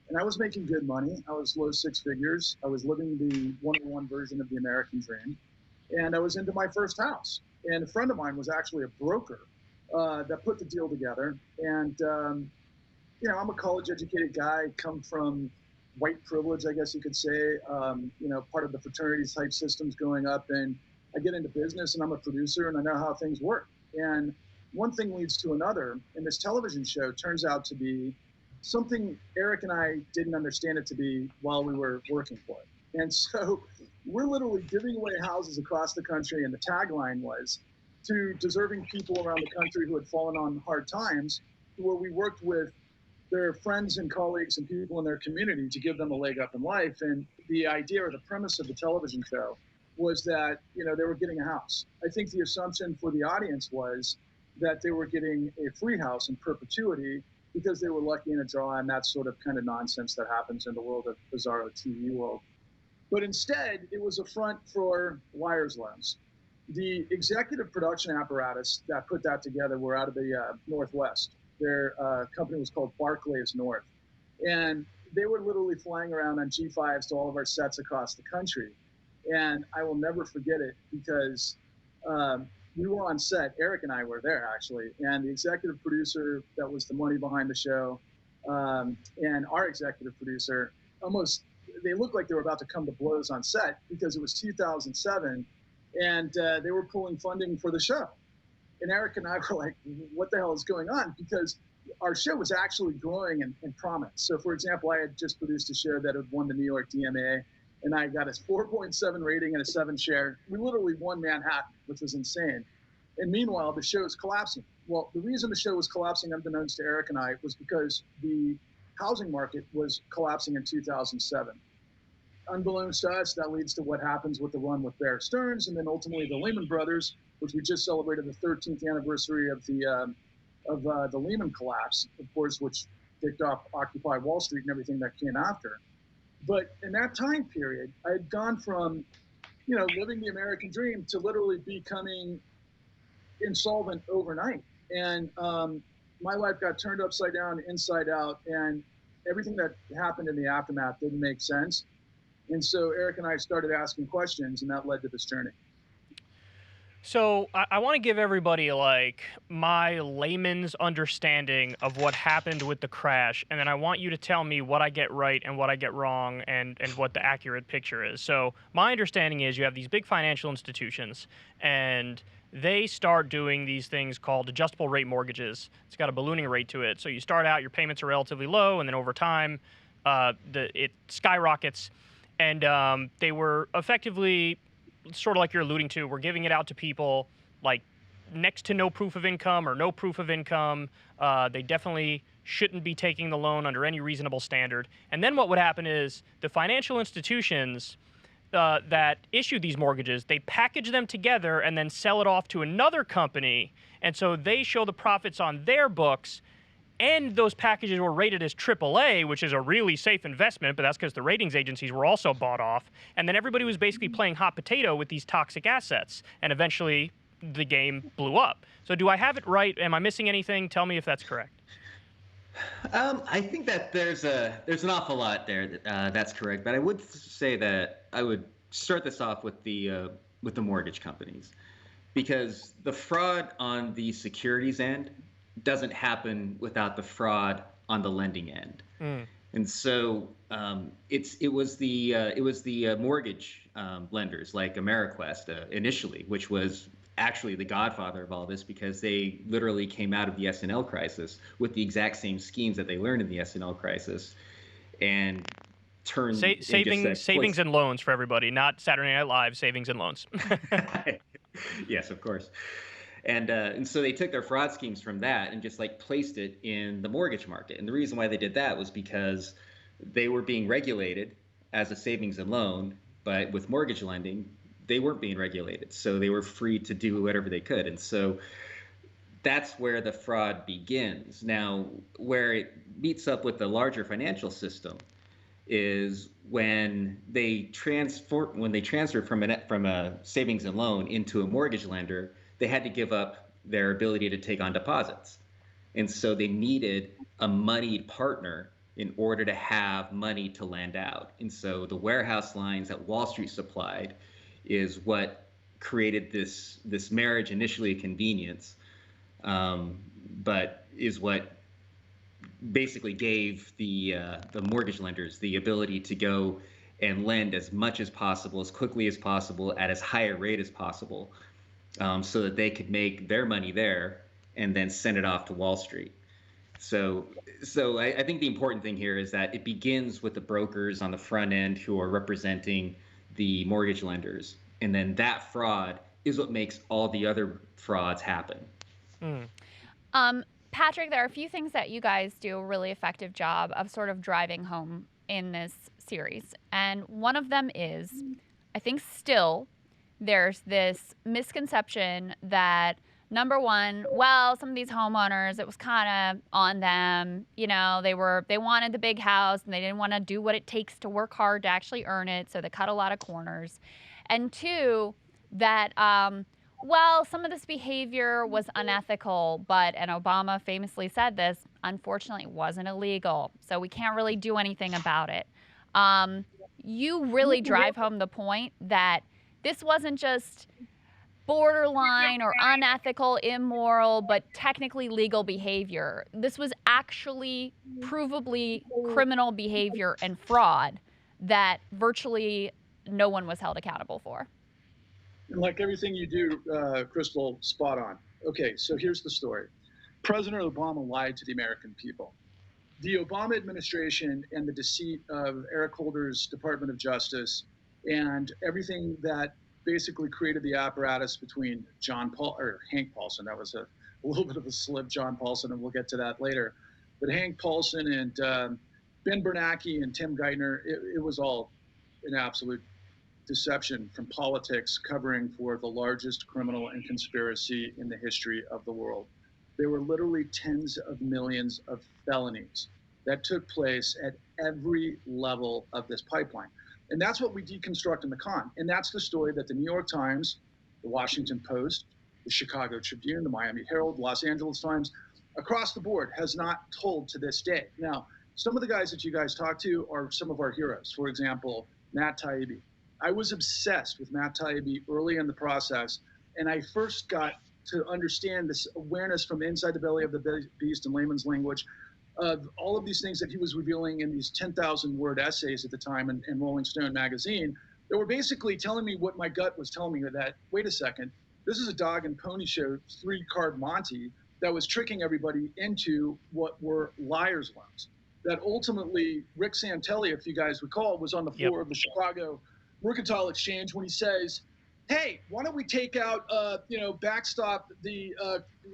And I was making good money. I was low six figures. I was living the one-on-one version of the American dream. And I was into my first house. And a friend of mine was actually a broker that put the deal together. And, you know, I'm a college-educated guy, come from white privilege, I guess you could say, you know, part of the fraternities type systems growing up. And I get into business and I'm a producer and I know how things work. And one thing leads to another, and this television show turns out to be something Eric and I didn't understand it to be while we were working for it. And so we're literally giving away houses across the country, and the tagline was to deserving people around the country who had fallen on hard times, where we worked with their friends and colleagues and people in their community to give them a leg up in life. And the idea or the premise of the television show was that, you know, they were getting a house. I think the assumption for the audience was that they were getting a free house in perpetuity because they were lucky in a draw and that sort of kind of nonsense that happens in the world of bizarro TV world. But instead, it was a front for liars' loans. The executive production apparatus that put that together were out of the Northwest. Their company was called Barclays North. And they were literally flying around on G5s to all of our sets across the country. And I will never forget it because we were on set. Eric and I were there, actually. And the executive producer that was the money behind the show and our executive producer, they looked like they were about to come to blows on set because it was 2007 and they were pulling funding for the show. And Eric and I were like, what the hell is going on? Because our show was actually growing in prominence. So, for example, I had just produced a show that had won the New York DMA. And I got a 4.7 rating and a 7 share. We literally won Manhattan, which was insane. And meanwhile, the show is collapsing. Well, the reason the show was collapsing, unbeknownst to Eric and I, was because the housing market was collapsing in 2007. Unbeknownst to us, that leads to what happens with the run with Bear Stearns, and then ultimately the Lehman Brothers, which we just celebrated the 13th anniversary of the Lehman collapse, of course, which kicked off Occupy Wall Street and everything that came after. But in that time period, I had gone from, you know, living the American dream to literally becoming insolvent overnight. And my life got turned upside down, inside out, and everything that happened in the aftermath didn't make sense. And so Eric and I started asking questions, and that led to this journey. So I want to give everybody like my layman's understanding of what happened with the crash, and then I want you to tell me what I get right and what I get wrong, and what the accurate picture is. So my understanding is you have these big financial institutions, and they start doing these things called adjustable rate mortgages. It's got a ballooning rate to it. So you start out, your payments are relatively low, and then over time, it skyrockets. And they were effectively, sort of like you're alluding to, we're giving it out to people like next to no proof of income or no proof of income. They definitely shouldn't be taking the loan under any reasonable standard. And then what would happen is the financial institutions that issue these mortgages, they package them together and then sell it off to another company. And so they show the profits on their books. And those packages were rated as AAA, which is a really safe investment, but that's because the ratings agencies were also bought off. And then everybody was basically playing hot potato with these toxic assets. And eventually, the game blew up. So do I have it right? Am I missing anything? Tell me if that's correct. I think that there's an awful lot there that's correct. But I would say that I would start this off with the mortgage companies, because the fraud on the securities end doesn't happen without the fraud on the lending end. And so it was the mortgage lenders like AmeriQuest initially, which was actually the godfather of all this, because they literally came out of the S&L crisis with the exact same schemes that they learned in the S&L crisis, and turned savings and loans for everybody, not Saturday Night Live savings and loans. Yes, of course. And so they took their fraud schemes from that and just like placed it in the mortgage market. And the reason why they did that was because they were being regulated as a savings and loan, but with mortgage lending, they weren't being regulated. So they were free to do whatever they could. And so that's where the fraud begins. Now, where it meets up with the larger financial system is when they transfer from a savings and loan into a mortgage lender, they had to give up their ability to take on deposits. And so they needed a moneyed partner in order to have money to lend out. And so the warehouse lines that Wall Street supplied is what created this marriage, initially a convenience, but is what basically gave the mortgage lenders the ability to go and lend as much as possible, as quickly as possible, at as high a rate as possible, so that they could make their money there and then send it off to Wall Street. So I think the important thing here is that it begins with the brokers on the front end who are representing the mortgage lenders. And then that fraud is what makes all the other frauds happen. Patrick, there are a few things that you guys do a really effective job of sort of driving home in this series. And one of them is, I think still, there's this misconception that, number one, well, some of these homeowners, it was kind of on them. You know, they wanted the big house and they didn't want to do what it takes to work hard to actually earn it, so they cut a lot of corners. And two, that, well, some of this behavior was unethical, and Obama famously said this, unfortunately, it wasn't illegal, so we can't really do anything about it. You really drive home the point that this wasn't just borderline or unethical, immoral, but technically legal behavior. This was actually provably criminal behavior and fraud that virtually no one was held accountable for. And like everything you do, Krystal, spot on. Okay, so here's the story. President Obama lied to the American people. The Obama administration and the deceit of Eric Holder's Department of Justice and everything that basically created the apparatus between Hank Paulson, that was a little bit of a slip, John Paulson, and we'll get to that later. But Hank Paulson and Ben Bernanke and Tim Geithner, it was all an absolute deception from politics covering for the largest criminal and conspiracy in the history of the world. There were literally tens of millions of felonies that took place at every level of this pipeline. And that's what we deconstruct in the con. And that's the story that the New York Times, the Washington Post, the Chicago Tribune, the Miami Herald, Los Angeles Times, across the board has not told to this day. Now, some of the guys that you guys talk to are some of our heroes. For example, Matt Taibbi. I was obsessed with Matt Taibbi early in the process, and I first got to understand this awareness from inside the belly of the beast in layman's language of all of these things that he was revealing in these 10,000 word essays at the time in Rolling Stone magazine that were basically telling me what my gut was telling me, that, wait a second, this is a dog and pony show 3-card Monty that was tricking everybody into what were liar's loans. That ultimately Rick Santelli, if you guys recall, was on the floor of the Chicago Mercantile Exchange when he says, hey, why don't we take out, backstop the,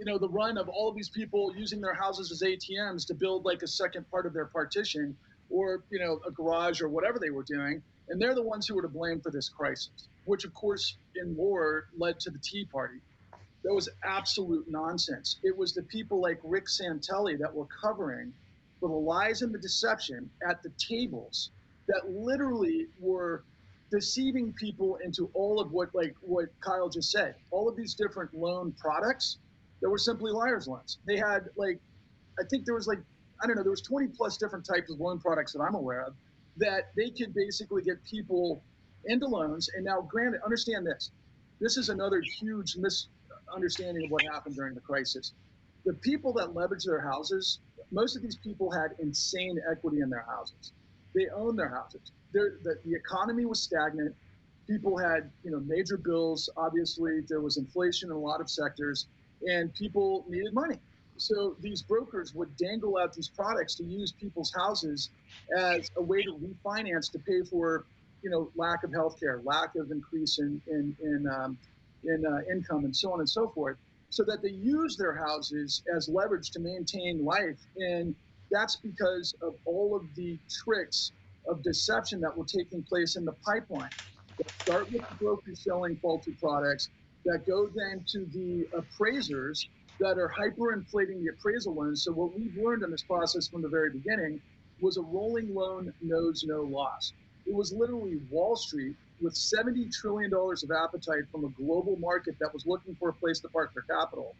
the run of all of these people using their houses as ATMs to build like a second part of their partition or, a garage or whatever they were doing. And they're the ones who were to blame for this crisis, which of course in war led to the Tea Party. That was absolute nonsense. It was the people like Rick Santelli that were covering for the lies and the deception at the tables that literally were deceiving people into all of what Kyle just said, all of these different loan products that were simply liar's loans. They had I think there was there was 20 plus different types of loan products that I'm aware of that they could basically get people into loans. And now granted, understand this is another huge misunderstanding of what happened during the crisis. The people that leveraged their houses, most of these people had insane equity in their houses. They owned their houses. The economy was stagnant. People had, major bills. Obviously, there was inflation in a lot of sectors, and people needed money. So these brokers would dangle out these products to use people's houses as a way to refinance to pay for, lack of healthcare, lack of increase in income, and so on and so forth, so that they use their houses as leverage to maintain life. And that's because of all of the tricks of deception that were taking place in the pipeline. That start with the brokers selling faulty products, that go then to the appraisers that are hyperinflating the appraisal loans. So what we've learned in this process from the very beginning was a rolling loan knows no loss. It was literally Wall Street with $70 trillion of appetite from a global market that was looking for a place to park their capital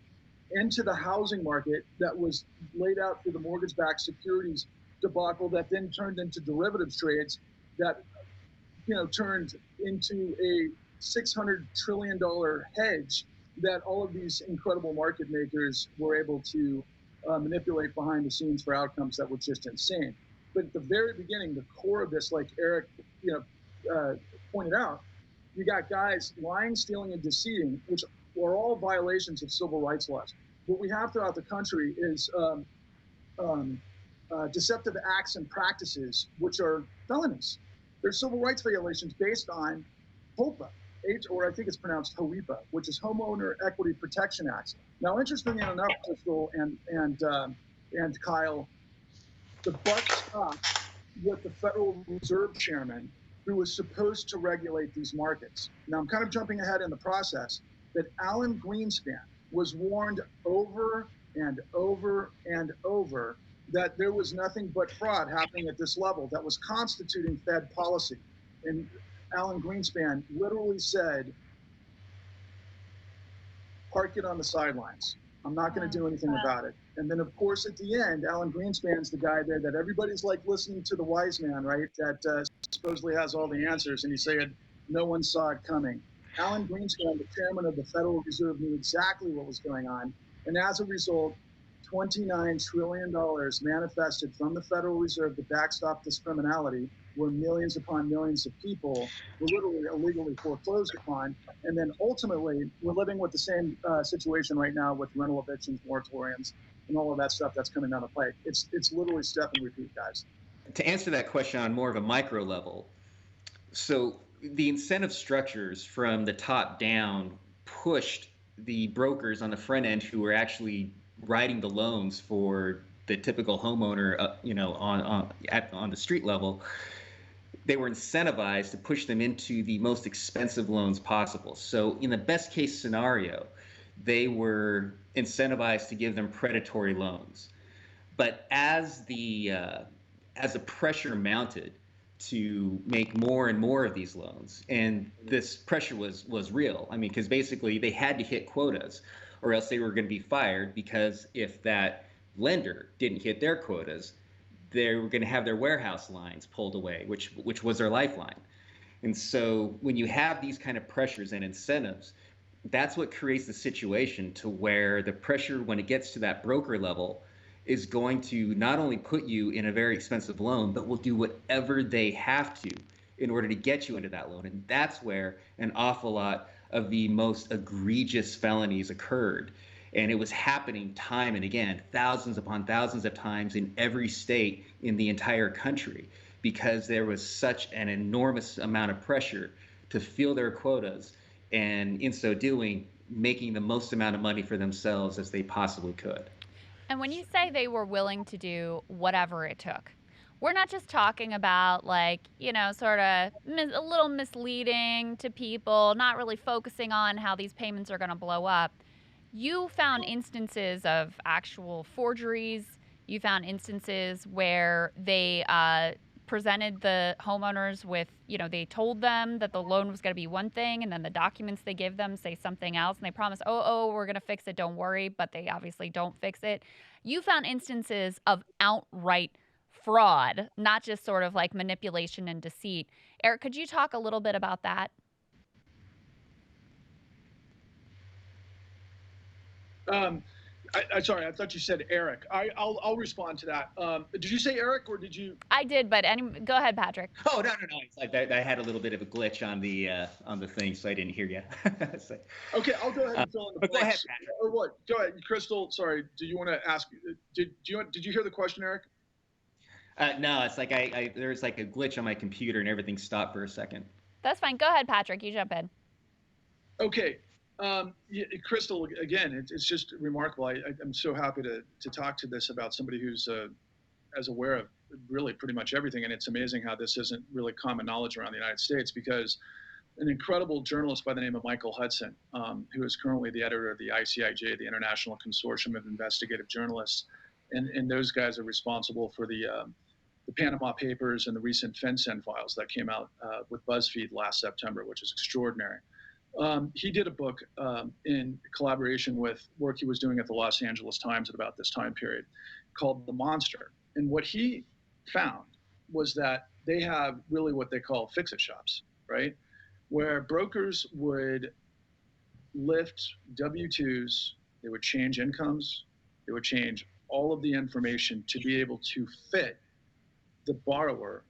into the housing market that was laid out through the mortgage-backed securities debacle that then turned into derivatives trades that, turned into a $600 trillion hedge that all of these incredible market makers were able to manipulate behind the scenes for outcomes that were just insane. But at the very beginning, the core of this, like Eric, pointed out, you got guys lying, stealing, and deceiving, which are all violations of civil rights laws. What we have throughout the country is deceptive acts and practices, which are felonies. There's civil rights violations based on HOPA, or I think it's pronounced HOEPA, which is Homeowner Equity Protection Act. Now, interestingly enough, Krystal and Kyle, the buck stopped with the Federal Reserve Chairman, who was supposed to regulate these markets. Now, I'm kind of jumping ahead in the process, that Alan Greenspan was warned over and over and over that there was nothing but fraud happening at this level that was constituting Fed policy. And Alan Greenspan literally said, park it on the sidelines. I'm not going to do anything about it. And then, of course, at the end, Alan Greenspan's the guy there that everybody's like listening to the wise man, right? That supposedly has all the answers. And he said, no one saw it coming. Alan Greenspan, the chairman of the Federal Reserve, knew exactly what was going on. And as a result, $29 trillion manifested from the Federal Reserve to backstop this criminality, where millions upon millions of people were literally illegally foreclosed upon. And then ultimately, we're living with the same situation right now with rental evictions, moratoriums, and all of that stuff that's coming down the pike. It's literally step and repeat, guys. To answer that question on more of a micro level, so the incentive structures from the top down pushed the brokers on the front end who were actually writing the loans for the typical homeowner, on the street level. They were incentivized to push them into the most expensive loans possible. So in the best case scenario, they were incentivized to give them predatory loans. But as the pressure mounted to make more and more of these loans, and this pressure was real. I mean, because basically they had to hit quotas, or else they were going to be fired, because if that lender didn't hit their quotas, they were going to have their warehouse lines pulled away, which was their lifeline. And so when you have these kind of pressures and incentives, that's what creates the situation to where the pressure, when it gets to that broker level, is going to not only put you in a very expensive loan, but will do whatever they have to in order to get you into that loan. And that's where an awful lot of the most egregious felonies occurred. And it was happening time and again, thousands upon thousands of times in every state in the entire country, because there was such an enormous amount of pressure to fill their quotas, and in so doing, making the most amount of money for themselves as they possibly could. And when you say they were willing to do whatever it took, we're not just talking about, like, you know, sort of a little misleading to people, not really focusing on how these payments are going to blow up. You found instances of actual forgeries. You found instances where they presented the homeowners with, you know, they told them that the loan was going to be one thing, and then the documents they give them say something else, and they promise, oh, we're going to fix it, don't worry, but they obviously don't fix it. You found instances of outright fraud, not just sort of like manipulation and deceit. Eric, could you talk a little bit about that? Sorry, I thought you said Eric. I'll respond to that. Did you say Eric, or did you? I did, but go ahead, Patrick. Oh, no. It's like I had a little bit of a glitch on the thing, so I didn't hear you. So, okay, I'll go ahead and fill in the blanks. Go ahead, Patrick. Or what? Go ahead, Krystal. Sorry, do you want to ask? Did you hear the question, Eric? No, it's like there's like a glitch on my computer and everything stopped for a second. That's fine. Go ahead, Patrick. You jump in. Okay. Krystal, again, it's just remarkable. I'm so happy to talk to this about somebody who's as aware of really pretty much everything. And it's amazing how this isn't really common knowledge around the United States, because an incredible journalist by the name of Michael Hudson, who is currently the editor of the ICIJ, the International Consortium of Investigative Journalists, and those guys are responsible for the Panama Papers and the recent FinCEN files that came out with BuzzFeed last September, which is extraordinary. He did a book in collaboration with work he was doing at the Los Angeles Times at about this time period called The Monster. And what he found was that they have really what they call fix-it shops, right? Where brokers would lift W-2s, they would change incomes, they would change all of the information to be able to fit the borrower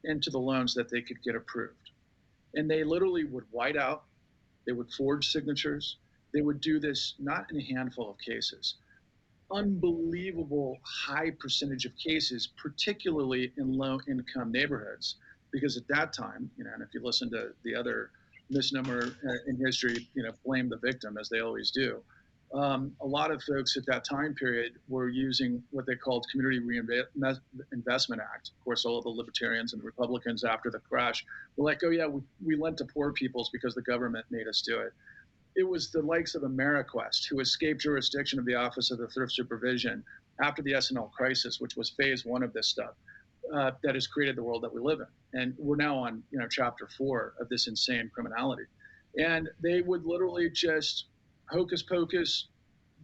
into the loans that they could get approved. And they literally would white out, they would forge signatures. They would do this not in a handful of cases. Unbelievable high percentage of cases, particularly in low-income neighborhoods, because at that time, you know, and if you listen to the other misnomer in history, you know, blame the victim, as they always do. A lot of folks at that time period were using what they called Community Reinvestment Act. Of course, all of the libertarians and the Republicans after the crash were like, oh yeah, we lent to poor peoples because the government made us do it. It was the likes of AmeriQuest who escaped jurisdiction of the Office of the Thrift Supervision after the S&L crisis, which was phase one of this stuff, that has created the world that we live in. And we're now on, you know, chapter 4 of this insane criminality. And they would literally just hocus pocus,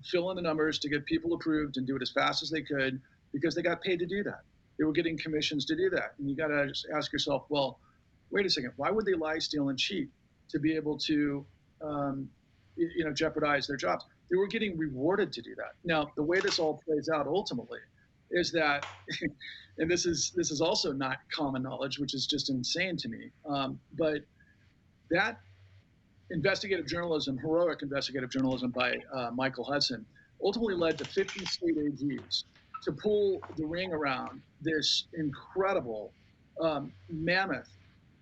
fill in the numbers to get people approved and do it as fast as they could, because they got paid to do that. They were getting commissions to do that. And you got to just ask yourself, well, wait a second, why would they lie, steal, and cheat to be able to, you know, jeopardize their jobs? They were getting rewarded to do that. Now, the way this all plays out ultimately is that, and this is also not common knowledge, which is just insane to me, but that investigative journalism, heroic investigative journalism by Michael Hudson, ultimately led to 50 state AGs to pull the ring around this incredible mammoth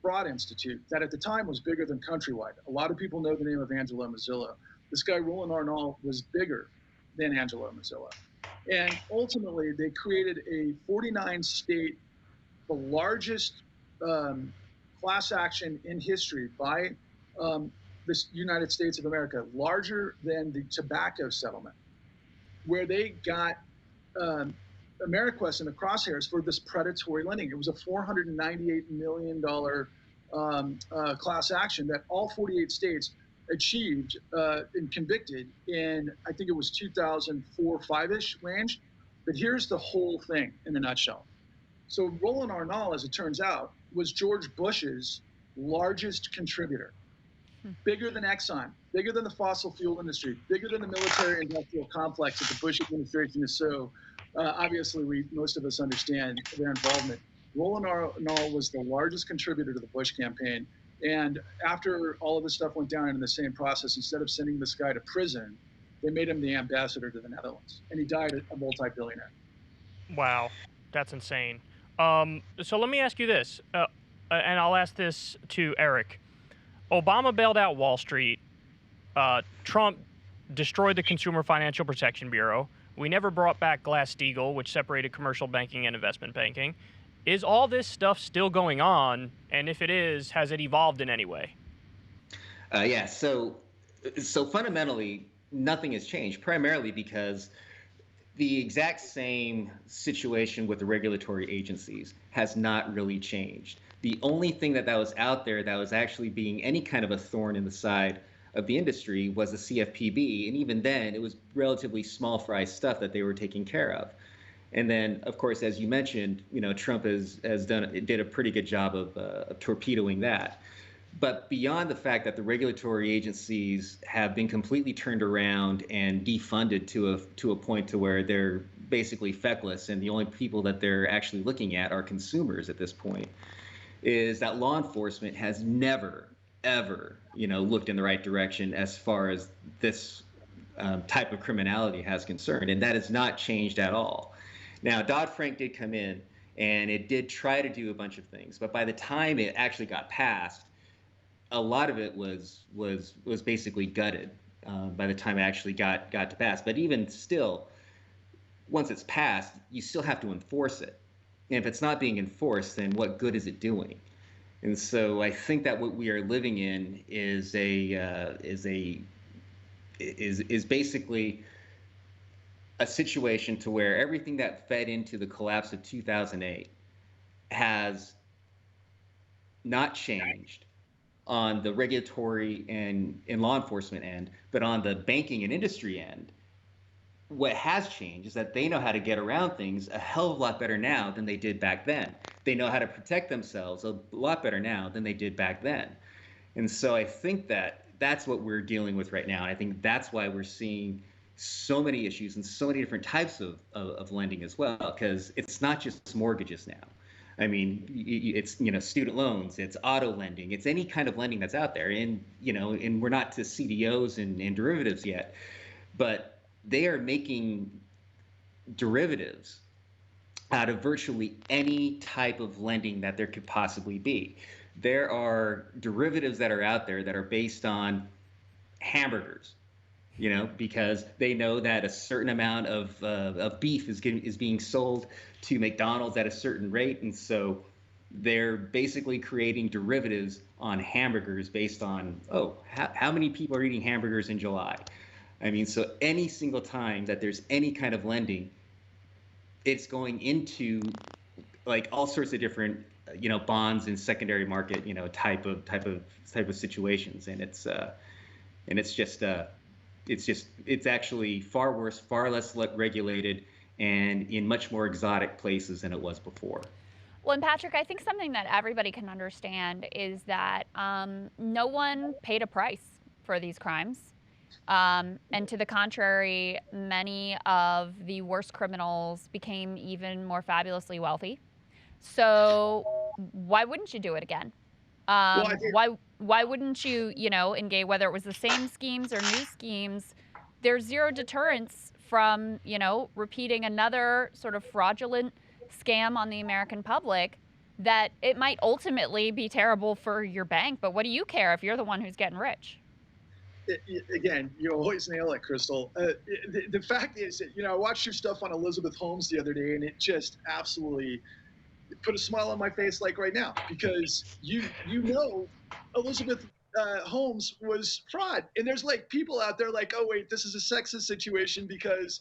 fraud institute that at the time was bigger than Countrywide. A lot of people know the name of Angelo Mozilla. This guy, Roland Arnault, was bigger than Angelo Mozilla. And ultimately, they created a 49-state, the largest class action in history by the United States of America, larger than the tobacco settlement, where they got AmeriQuest in the crosshairs for this predatory lending. It was a $498 million class action that all 48 states achieved and convicted in, I think it was 2004-5-ish range. But here's the whole thing in a nutshell. So Roland Arnault, as it turns out, was George Bush's largest contributor, bigger than Exxon, bigger than the fossil fuel industry, bigger than the military industrial complex that the Bush administration is so, obviously most of us understand their involvement. Roland Nall was the largest contributor to the Bush campaign. And after all of this stuff went down in the same process, instead of sending this guy to prison, they made him the ambassador to the Netherlands. And he died a multi-billionaire. Wow, that's insane. So let me ask you this, and I'll ask this to Eric. Obama bailed out Wall Street. Trump destroyed the Consumer Financial Protection Bureau. We never brought back Glass-Steagall, which separated commercial banking and investment banking. Is all this stuff still going on? And if it is, has it evolved in any way? Yeah, so fundamentally, nothing has changed, primarily because the exact same situation with the regulatory agencies has not really changed. The only thing that was out there that was actually being any kind of a thorn in the side of the industry was the CFPB, and even then, it was relatively small fry stuff that they were taking care of. And then, of course, as you mentioned, Trump did a pretty good job of torpedoing that. But beyond the fact that the regulatory agencies have been completely turned around and defunded to a point to where they're basically feckless, and the only people that they're actually looking at are consumers at this point, is that law enforcement has never, ever, looked in the right direction as far as this type of criminality has concerned, and that has not changed at all. Now, Dodd-Frank did come in, and it did try to do a bunch of things, but by the time it actually got passed, a lot of it was basically gutted by the time it actually got to pass. But even still, once it's passed, you still have to enforce it. And if it's not being enforced, then what good is it doing? And so I think that what we are living in is basically a situation to where everything that fed into the collapse of 2008 has not changed on the regulatory and law enforcement end, but on the banking and industry end, what has changed is that they know how to get around things a hell of a lot better now than they did back then. They know how to protect themselves a lot better now than they did back then. And so I think that that's what we're dealing with right now. And I think that's why we're seeing so many issues and so many different types of lending as well, because it's not just mortgages now. I mean, it's student loans, it's auto lending, it's any kind of lending that's out there, and and we're not to CDOs and derivatives yet, but they are making derivatives out of virtually any type of lending that there could possibly be. There are derivatives that are out there that are based on hamburgers, because they know that a certain amount of beef is being sold to McDonald's at a certain rate, and so they're basically creating derivatives on hamburgers based on how many people are eating hamburgers in July. I mean, so any single time that there's any kind of lending, it's going into like all sorts of different bonds and secondary market type of situations, and it's actually far worse, far less regulated, and in much more exotic places than it was before. Well, and Patrick, I think something that everybody can understand is that no one paid a price for these crimes. And to the contrary, many of the worst criminals became even more fabulously wealthy. So why wouldn't you do it again? Why wouldn't you, engage, whether it was the same schemes or new schemes? There's zero deterrence from, repeating another sort of fraudulent scam on the American public, that it might ultimately be terrible for your bank, but what do you care if you're the one who's getting rich? Again, you always nail it, Krystal. The fact is that, I watched your stuff on Elizabeth Holmes the other day, and it just absolutely put a smile on my face like right now, because Elizabeth Holmes was fraud. And there's like people out there like, oh wait, this is a sexist situation because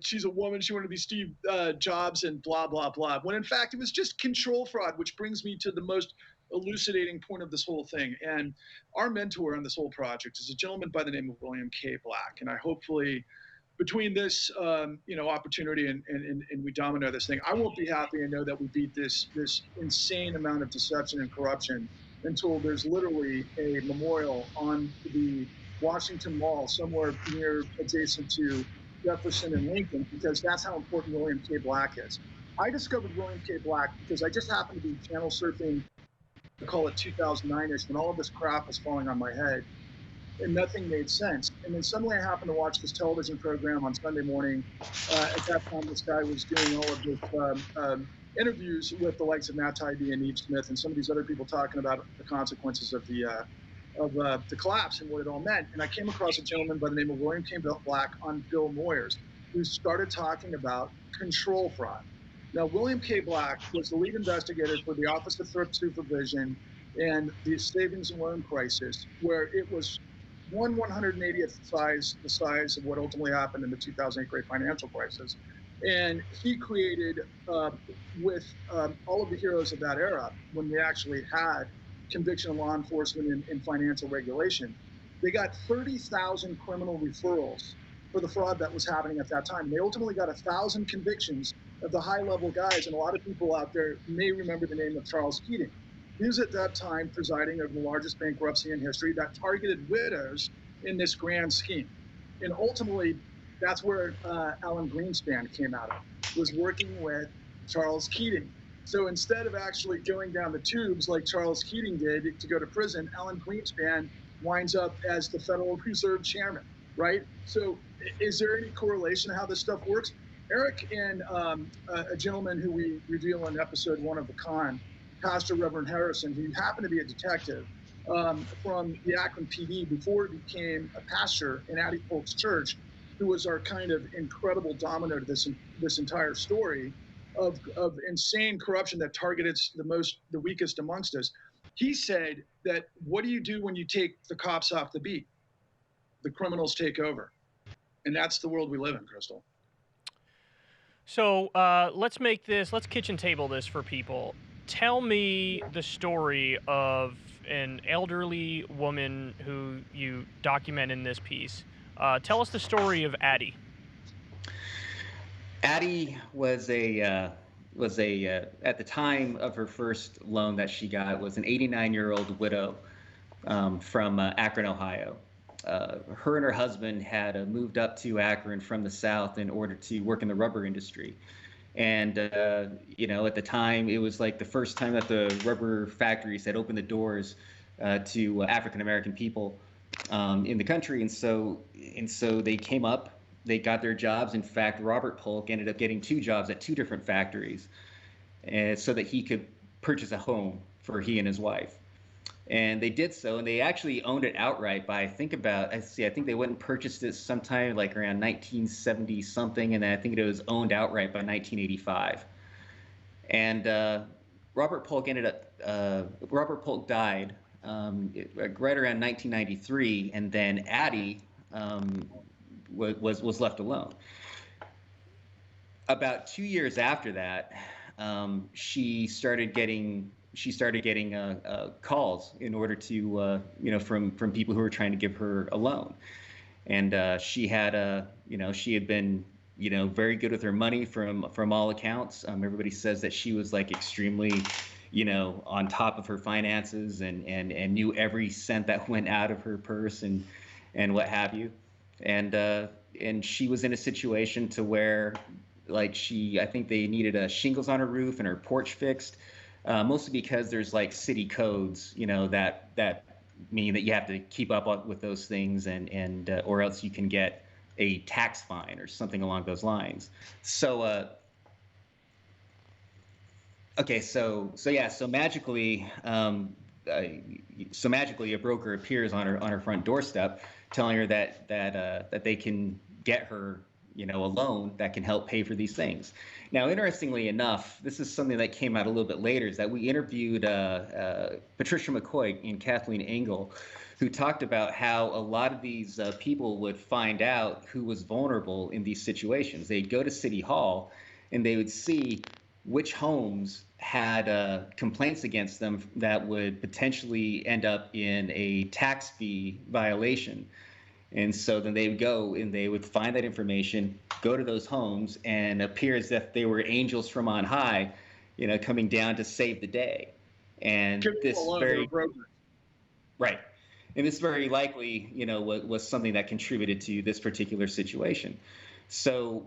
she's a woman, she wanted to be Steve Jobs and blah blah blah, when in fact it was just control fraud, which brings me to the most elucidating point of this whole thing. And our mentor on this whole project is a gentleman by the name of William K. Black, and I hopefully between this opportunity and we domino this thing, I won't be happy and know that we beat this insane amount of deception and corruption until there's literally a memorial on the Washington Mall somewhere near adjacent to Jefferson and Lincoln, because that's how important William K. Black is. I discovered William K. Black because I just happened to be channel surfing, I call it 2009-ish, when all of this crap was falling on my head and nothing made sense. And then suddenly I happened to watch this television program on Sunday morning. At that time, this guy was doing all of this interviews with the likes of Matt Taibbi and Eve Smith and some of these other people talking about the consequences of the collapse and what it all meant. And I came across a gentleman by the name of William K. Black on Bill Moyers, who started talking about control fraud. Now, William K. Black was the lead investigator for the Office of Thrift Supervision and the savings and loan crisis, where it was 1/180th the size of what ultimately happened in the 2008 great financial crisis. And he created, with all of the heroes of that era, when we actually had conviction of law enforcement and financial regulation, they got 30,000 criminal referrals for the fraud that was happening at that time. They ultimately got 1,000 convictions of the high-level guys, and a lot of people out there may remember the name of Charles Keating. He was at that time presiding over the largest bankruptcy in history that targeted widows in this grand scheme. And ultimately, that's where Alan Greenspan came out of, was working with Charles Keating. So instead of actually going down the tubes like Charles Keating did to go to prison, Alan Greenspan winds up as the Federal Reserve Chairman, right? So is there any correlation to how this stuff works? Eric and a gentleman who we reveal in episode 1 of The Con, Pastor Reverend Harrison, who happened to be a detective from the Akron PD before he became a pastor in Addie Polk's church, who was our kind of incredible domino to this entire story of insane corruption that targeted the weakest amongst us. He said that, what do you do when you take the cops off the beat? The criminals take over. And that's the world we live in, Krystal. So let's kitchen table this for people. Tell me the story of an elderly woman who you document in this piece. Tell us the story of Addie. Addie was at the time of her first loan that she got, was an 89-year-old widow from Akron, Ohio. Her and her husband had moved up to Akron from the South in order to work in the rubber industry. And, at the time, it was like the first time that the rubber factories had opened the doors to African-American people in the country. And so they came up, they got their jobs. In fact, Robert Polk ended up getting 2 jobs at 2 different factories so that he could purchase a home for he and his wife. And they did so, and they actually owned it outright by, I think they went and purchased it sometime like around 1970 something, and then I think it was owned outright by 1985. And Robert Polk died right around 1993, and then Addie was left alone. About 2 years after that, she started getting calls in order to from people who were trying to give her a loan, and she had been very good with her money from all accounts. Everybody says that she was like extremely on top of her finances and knew every cent that went out of her purse and what have you, and she was in a situation to where I think they needed shingles on her roof and her porch fixed. Mostly because there's like city codes, that mean that you have to keep up with those things, and or else you can get a tax fine or something along those lines. So magically a broker appears on her front doorstep, telling her that they can get her a loan that can help pay for these things. Now, interestingly enough, this is something that came out a little bit later, is that we interviewed Patricia McCoy and Kathleen Engel, who talked about how a lot of these people would find out who was vulnerable in these situations. They'd go to City Hall and they would see which homes had complaints against them that would potentially end up in a tax fee violation. And so then they would go and they would find that information, go to those homes, and appear as if they were angels from on high, coming down to save the day. And Give them this a loan, very they're brokered. right, and this very likely, was something that contributed to this particular situation. So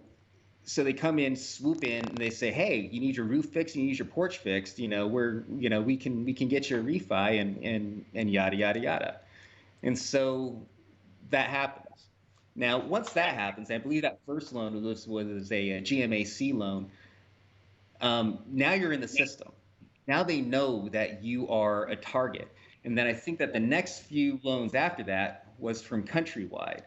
they come in, swoop in, and they say, "Hey, you need your roof fixed, you need your porch fixed. We can get you a refi and yada yada yada." And so that happens. Now, once that happens, I believe that first loan was a GMAC loan. Now you're in the system. Now they know that you are a target. And then I think that the next few loans after that was from Countrywide.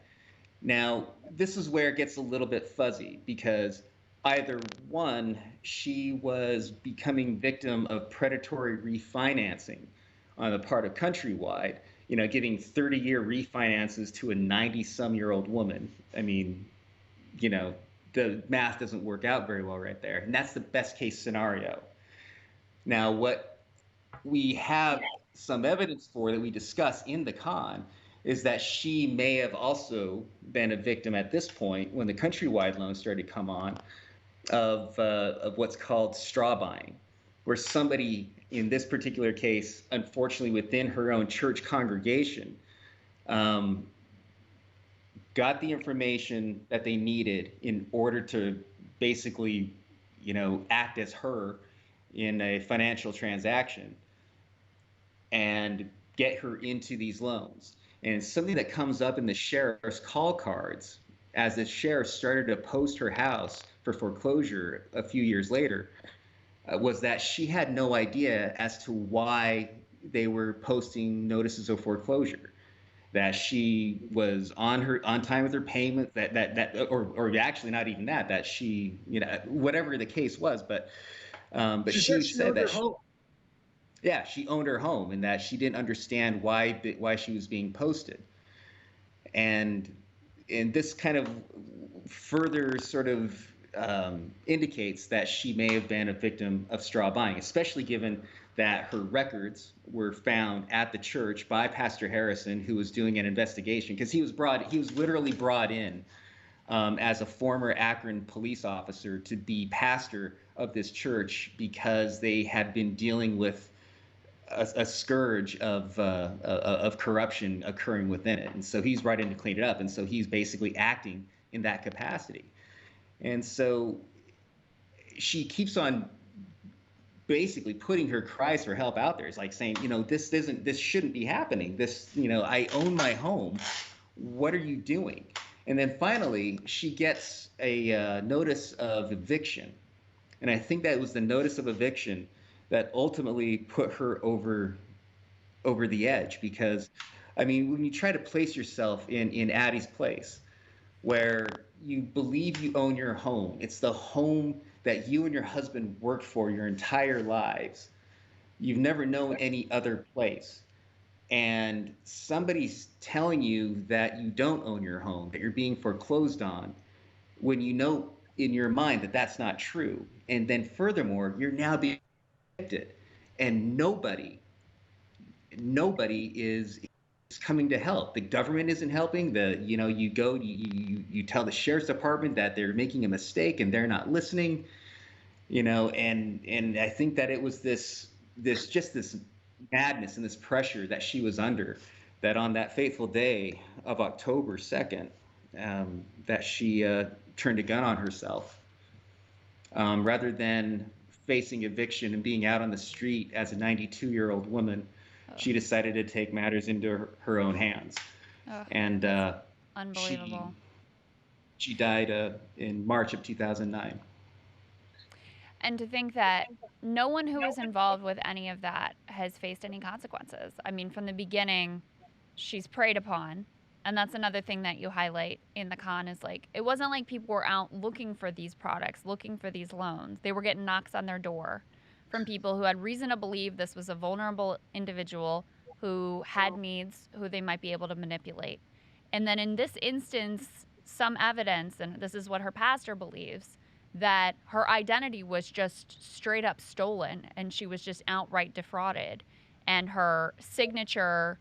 Now, this is where it gets a little bit fuzzy because either one, she was becoming victim of predatory refinancing on the part of Countrywide, giving 30-year refinances to a 90-some-year-old woman. I mean, the math doesn't work out very well right there. And that's the best case scenario. Now, what we have some evidence for that we discuss in the con is that she may have also been a victim at this point when the Countrywide loan started to come on of what's called straw buying, where somebody in this particular case, unfortunately within her own church congregation, got the information that they needed in order to basically, act as her in a financial transaction and get her into these loans. And something that comes up in the sheriff's call cards as the sheriff started to post her house for foreclosure a few years later was that she had no idea as to why they were posting notices of foreclosure. That she was on time with her payment, or actually not even that she, whatever the case was, but she said that she owned her home and that she didn't understand why she was being posted. And this kind of further sort of indicates that she may have been a victim of straw buying, especially given that her records were found at the church by Pastor Harrison, who was doing an investigation, because he was literally brought in as a former Akron police officer to be pastor of this church because they had been dealing with a scourge of corruption occurring within it. And so he's brought in to clean it up. And so he's basically acting in that capacity. And so she keeps on basically putting her cries for help out there. It's like saying, this shouldn't be happening. I own my home. What are you doing? And then finally, she gets a notice of eviction. And I think that was the notice of eviction that ultimately put her over the edge. Because, I mean, when you try to place yourself in Addie's place, where you believe you own your home, it's the home that you and your husband worked for your entire lives. You've never known any other place. And somebody's telling you that you don't own your home, that you're being foreclosed on, when you know in your mind that that's not true. And then furthermore, you're now being evicted. And nobody is coming to help. The government isn't helping. You tell the sheriff's department that they're making a mistake and they're not listening, and I think that it was this madness and this pressure that she was under, that on that fateful day of October 2nd, that she turned a gun on herself, rather than facing eviction and being out on the street as a 92-year-old woman. She decided to take matters into her own hands. And unbelievable. She died in March of 2009. And to think that no one who was involved with any of that has faced any consequences. I mean, from the beginning, she's preyed upon. And that's another thing that you highlight in the con is like, it wasn't like people were out looking for these products, looking for these loans. They were getting knocks on their door from people who had reason to believe this was a vulnerable individual who had needs, who they might be able to manipulate. And then in this instance, some evidence, and this is what her pastor believes, that her identity was just straight up stolen and she was just outright defrauded, and her signature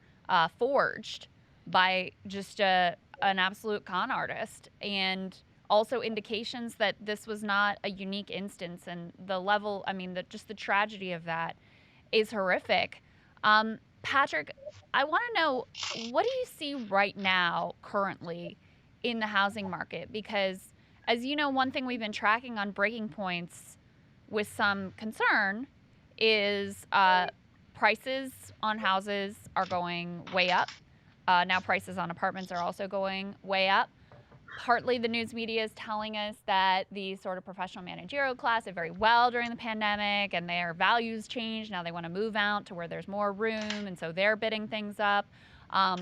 forged by just an absolute con artist. And also indications that this was not a unique instance, and the level, I mean, just the tragedy of that is horrific. Patrick, I want to know, what do you see right now currently in the housing market? Because, as you know, one thing we've been tracking on Breaking Points with some concern is prices on houses are going way up. Now prices on apartments are also going way up. Partly the news media is telling us that the sort of professional managerial class did very well during the pandemic and their values changed. Now they want to move out to where there's more room, and so they're bidding things up.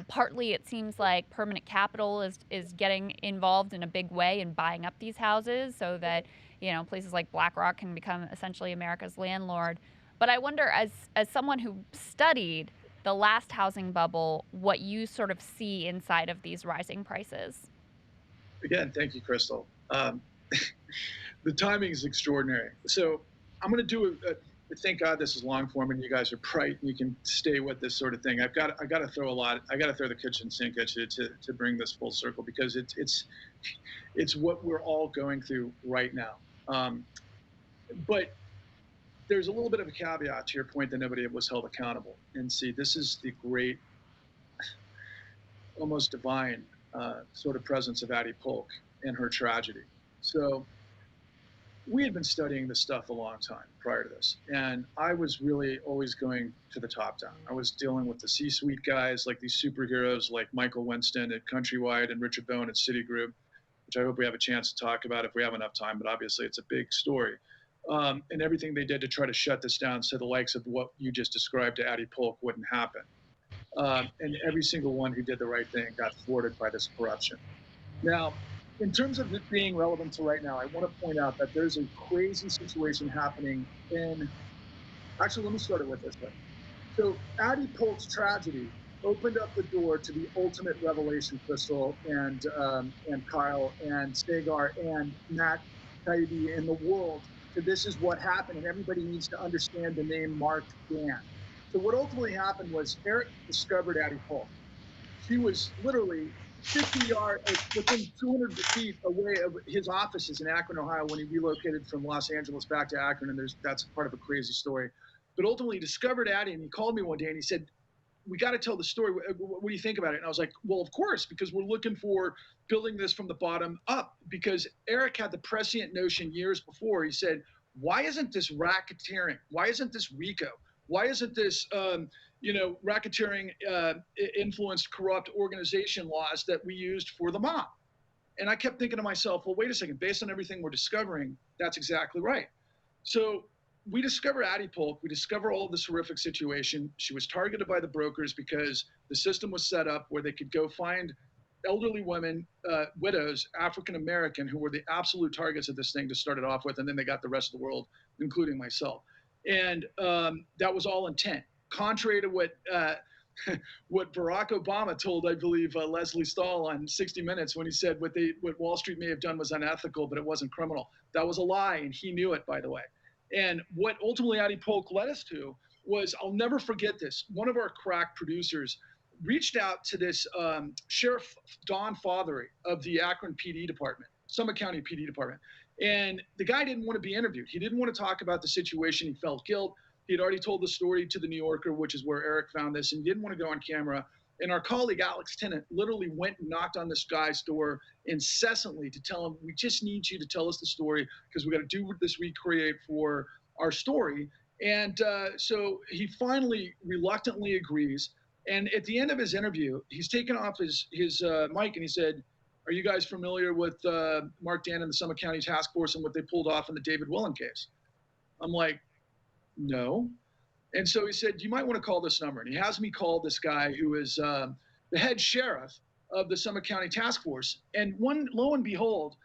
Partly it seems like permanent capital is getting involved in a big way in buying up these houses so that, you know, places like BlackRock can become essentially America's landlord. But I wonder, as someone who studied the last housing bubble, what you sort of see inside of these rising prices. Again, thank you, Krystal. The timing is extraordinary. So I'm going to do thank God this is long form and you guys are bright and you can stay with this sort of thing. I got to throw the kitchen sink at you to bring this full circle, because it's what we're all going through right now. But there's a little bit of a caveat to your point that nobody was held accountable. And see, this is the great, almost divine sort of presence of Addie Polk and her tragedy. So we had been studying this stuff a long time prior to this, and I was really always going to the top down. I was dealing with the C-suite guys, like these superheroes like Michael Winston at Countrywide and Richard Bowen at Citigroup, which I hope we have a chance to talk about if we have enough time, but obviously it's a big story. And everything they did to try to shut this down so the likes of what you just described to Addie Polk wouldn't happen. And every single one who did the right thing got thwarted by this corruption. Now, in terms of it being relevant to right now, I want to point out that there's a crazy situation happening actually, let me start it with this way. So Addie Polk's tragedy opened up the door to the ultimate revelation, Krystal and Kyle and Sagar and Matt Taibbi in the world. So this is what happened, and everybody needs to understand the name Mark Gann. So what ultimately happened was Eric discovered Addie Polk. She was literally 50 yards, within 200 feet away of his offices in Akron, Ohio, when he relocated from Los Angeles back to Akron, and that's part of a crazy story. But ultimately discovered Addie, and he called me one day and he said, we got to tell the story. What do you think about it? And I was like, well, of course, because we're looking for building this from the bottom up, because Eric had the prescient notion years before. He said, why isn't this racketeering? Why isn't this RICO? Why isn't this, racketeering influenced corrupt organization laws that we used for the mob? And I kept thinking to myself, well, wait a second, based on everything we're discovering, that's exactly right. So we discover Addie Polk. We discover all of this horrific situation. She was targeted by the brokers because the system was set up where they could go find elderly women, widows, African-American, who were the absolute targets of this thing to start it off with. And then they got the rest of the world, including myself. And that was all intent. Contrary to what Barack Obama told, I believe, Leslie Stahl on 60 Minutes when he said what Wall Street may have done was unethical, but it wasn't criminal. That was a lie, and he knew it, by the way. And what ultimately Addie Polk led us to was, I'll never forget this, one of our crack producers reached out to this Sheriff Don Fothery of the Akron PD department, Summit County PD department. And the guy didn't want to be interviewed. He didn't want to talk about the situation. He felt guilt. He had already told the story to the New Yorker, which is where Eric found this, and he didn't want to go on camera. And our colleague, Alex Tennant, literally went and knocked on this guy's door incessantly to tell him, we just need you to tell us the story because we got to do this recreate for our story. And so he finally reluctantly agrees. And at the end of his interview, he's taken off his mic and he said, are you guys familiar with Mark Gann and the Summit County Task Force and what they pulled off in the David Willen case? I'm like, no. And so he said, you might want to call this number. And he has me call this guy who is the head sheriff of the Summit County Task Force. And lo and behold,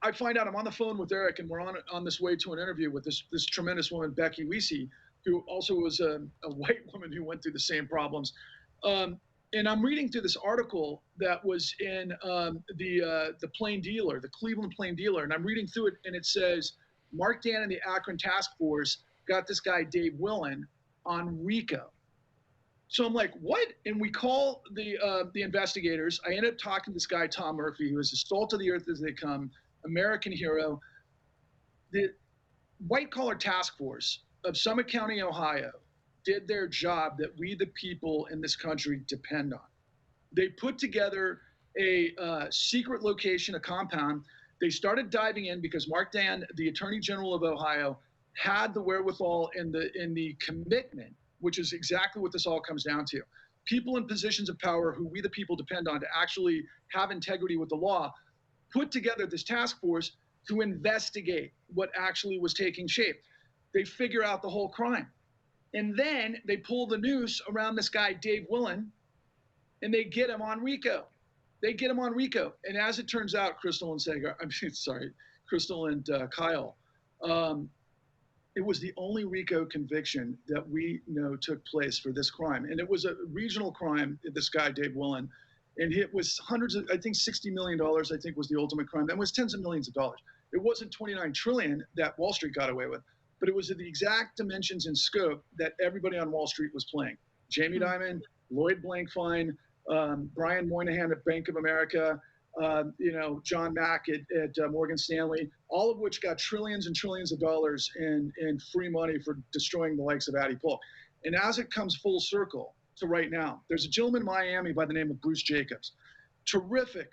I find out I'm on the phone with Eric, and we're on this way to an interview with this tremendous woman, Becky Wiese, who also was a white woman who went through the same problems. And I'm reading through this article that was in the Plain Dealer, the Cleveland Plain Dealer, and I'm reading through it, and it says, Mark Gann and the Akron Task Force got this guy, Dave Willen, on RICO. So I'm like, what? And we call the investigators. I end up talking to this guy, Tom Murphy, who is the salt of the earth as they come, American hero. The white-collar task force of Summit County, Ohio, did their job that we, the people in this country, depend on. They put together a secret location, a compound. They started diving in because Mark Dan, the Attorney General of Ohio, had the wherewithal and the commitment, which is exactly what this all comes down to. People in positions of power who we, the people, depend on to actually have integrity with the law, put together this task force to investigate what actually was taking shape. They figure out the whole crime. And then they pull the noose around this guy, Dave Willen, and they get him on RICO. And as it turns out, Krystal and Kyle, it was the only RICO conviction that we know took place for this crime. And it was a regional crime, this guy, Dave Willen. And it was hundreds of, I think $60 million, I think was the ultimate crime. That was tens of millions of dollars. It wasn't 29 trillion that Wall Street got away with, but it was of the exact dimensions and scope that everybody on Wall Street was playing. Jamie Dimon, Lloyd Blankfein, Brian Moynihan at Bank of America, John Mack at Morgan Stanley, all of which got trillions and trillions of dollars in free money for destroying the likes of Addie Polk. And as it comes full circle to right now, there's a gentleman in Miami by the name of Bruce Jacobs, terrific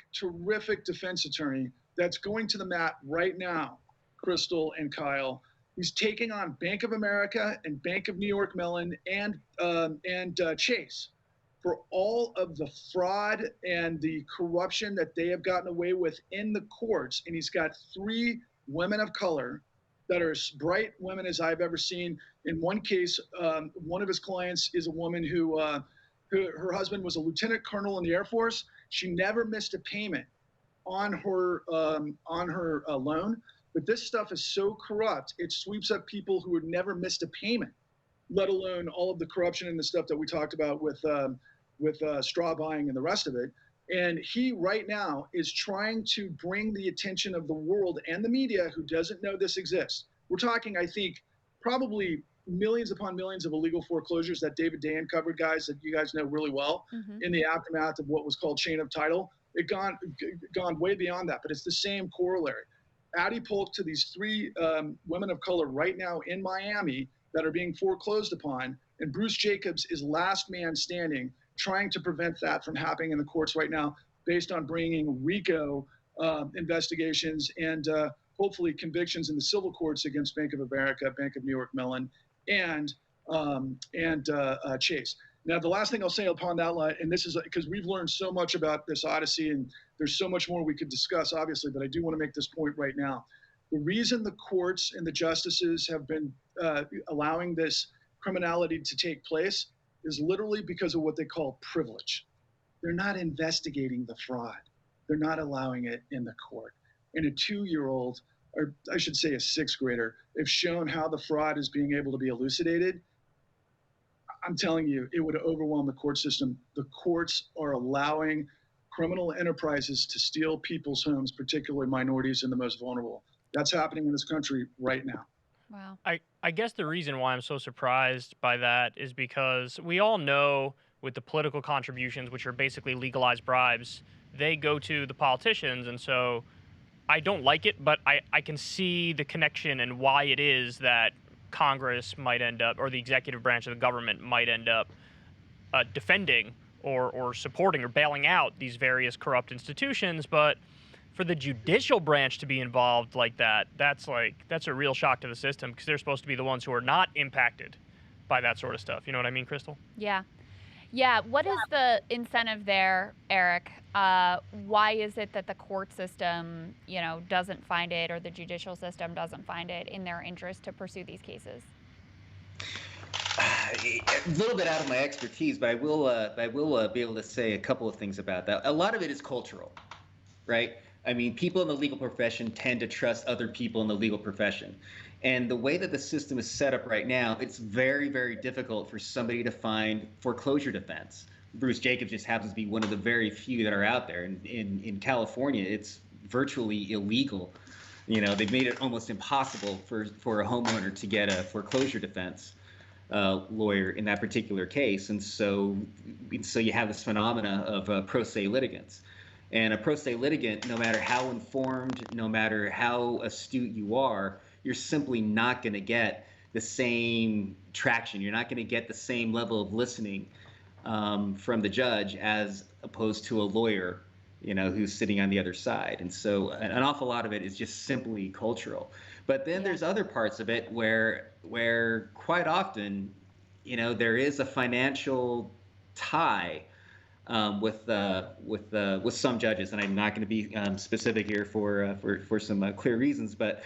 defense attorney that's going to the mat right now, Krystal and Kyle. He's taking on Bank of America and Bank of New York Mellon and Chase for all of the fraud and the corruption that they have gotten away with in the courts. And he's got 3 women of color that are as bright women as I've ever seen. In one case, one of his clients is a woman who her husband was a lieutenant colonel in the Air Force. She never missed a payment on her loan. But this stuff is so corrupt, it sweeps up people who had never missed a payment, let alone all of the corruption and the stuff that we talked about with straw buying and the rest of it. And he right now is trying to bring the attention of the world and the media who doesn't know this exists. We're talking, I think, probably millions upon millions of illegal foreclosures that David Day uncovered, guys, that you guys know really well, in the aftermath of what was called chain of title. It gone way beyond that, but it's the same corollary. Addie Polk to these 3 women of color right now in Miami that are being foreclosed upon, and Bruce Jacobs is last man standing, trying to prevent that from happening in the courts right now, based on bringing RICO investigations and hopefully convictions in the civil courts against Bank of America, Bank of New York Mellon, and Chase. Now, the last thing I'll say upon that line, and this is because we've learned so much about this Odyssey, and there's so much more we could discuss, obviously, but I do want to make this point right now. The reason the courts and the justices have been allowing this criminality to take place is literally because of what they call privilege. They're not investigating the fraud. They're not allowing it in the court. And a 2-year-old, or I should say a 6th grader, if shown how the fraud is being able to be elucidated, I'm telling you, it would overwhelm the court system. The courts are allowing criminal enterprises to steal people's homes, particularly minorities and the most vulnerable. That's happening in this country right now. Wow. I guess the reason why I'm so surprised by that is because we all know with the political contributions, which are basically legalized bribes, they go to the politicians. And so I don't like it, but I can see the connection and why it is that Congress might end up, or the executive branch of the government might end up defending or supporting or bailing out these various corrupt institutions. But for the judicial branch to be involved like that, that's a real shock to the system, because they're supposed to be the ones who are not impacted by that sort of stuff. You know what I mean, Krystal? Yeah. Yeah. What is the incentive there, Eric? Why is it that the court system, doesn't find it, or the judicial system doesn't find it in their interest to pursue these cases? A little bit out of my expertise, but I will be able to say a couple of things about that. A lot of it is cultural, right? I mean, people in the legal profession tend to trust other people in the legal profession. And the way that the system is set up right now, it's very, very difficult for somebody to find foreclosure defense. Bruce Jacobs just happens to be one of the very few that are out there. In California, it's virtually illegal. They've made it almost impossible for a homeowner to get a foreclosure defense lawyer in that particular case. And so you have this phenomena of pro se litigants. And a pro se litigant, no matter how informed, no matter how astute you are, you're simply not going to get the same traction. You're not going to get the same level of listening from the judge as opposed to a lawyer, who's sitting on the other side. And so an awful lot of it is just simply cultural. But then there's other parts of it where quite often, there is a financial tie with some judges, and I'm not going to be specific here for some clear reasons, but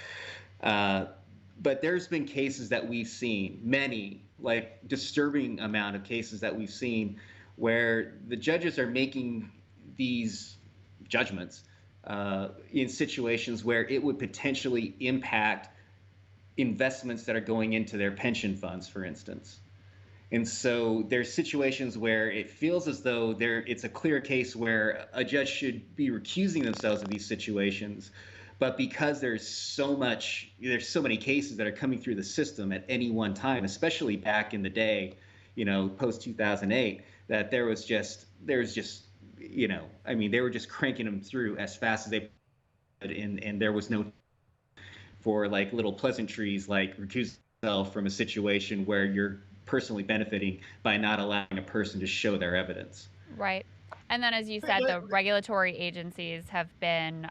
there's been cases that we've seen, many, like disturbing amount of cases that we've seen, where the judges are making these judgments in situations where it would potentially impact investments that are going into their pension funds, for instance. And so there's situations where it feels as though it's a clear case where a judge should be recusing themselves of these situations. But because there's so many cases that are coming through the system at any one time, especially back in the day, post 2008, that they were just cranking them through as fast as they could, and there was no for like little pleasantries like recuse yourself from a situation where you're personally benefiting by not allowing a person to show their evidence. Right. And then, as you said, the regulatory agencies have been,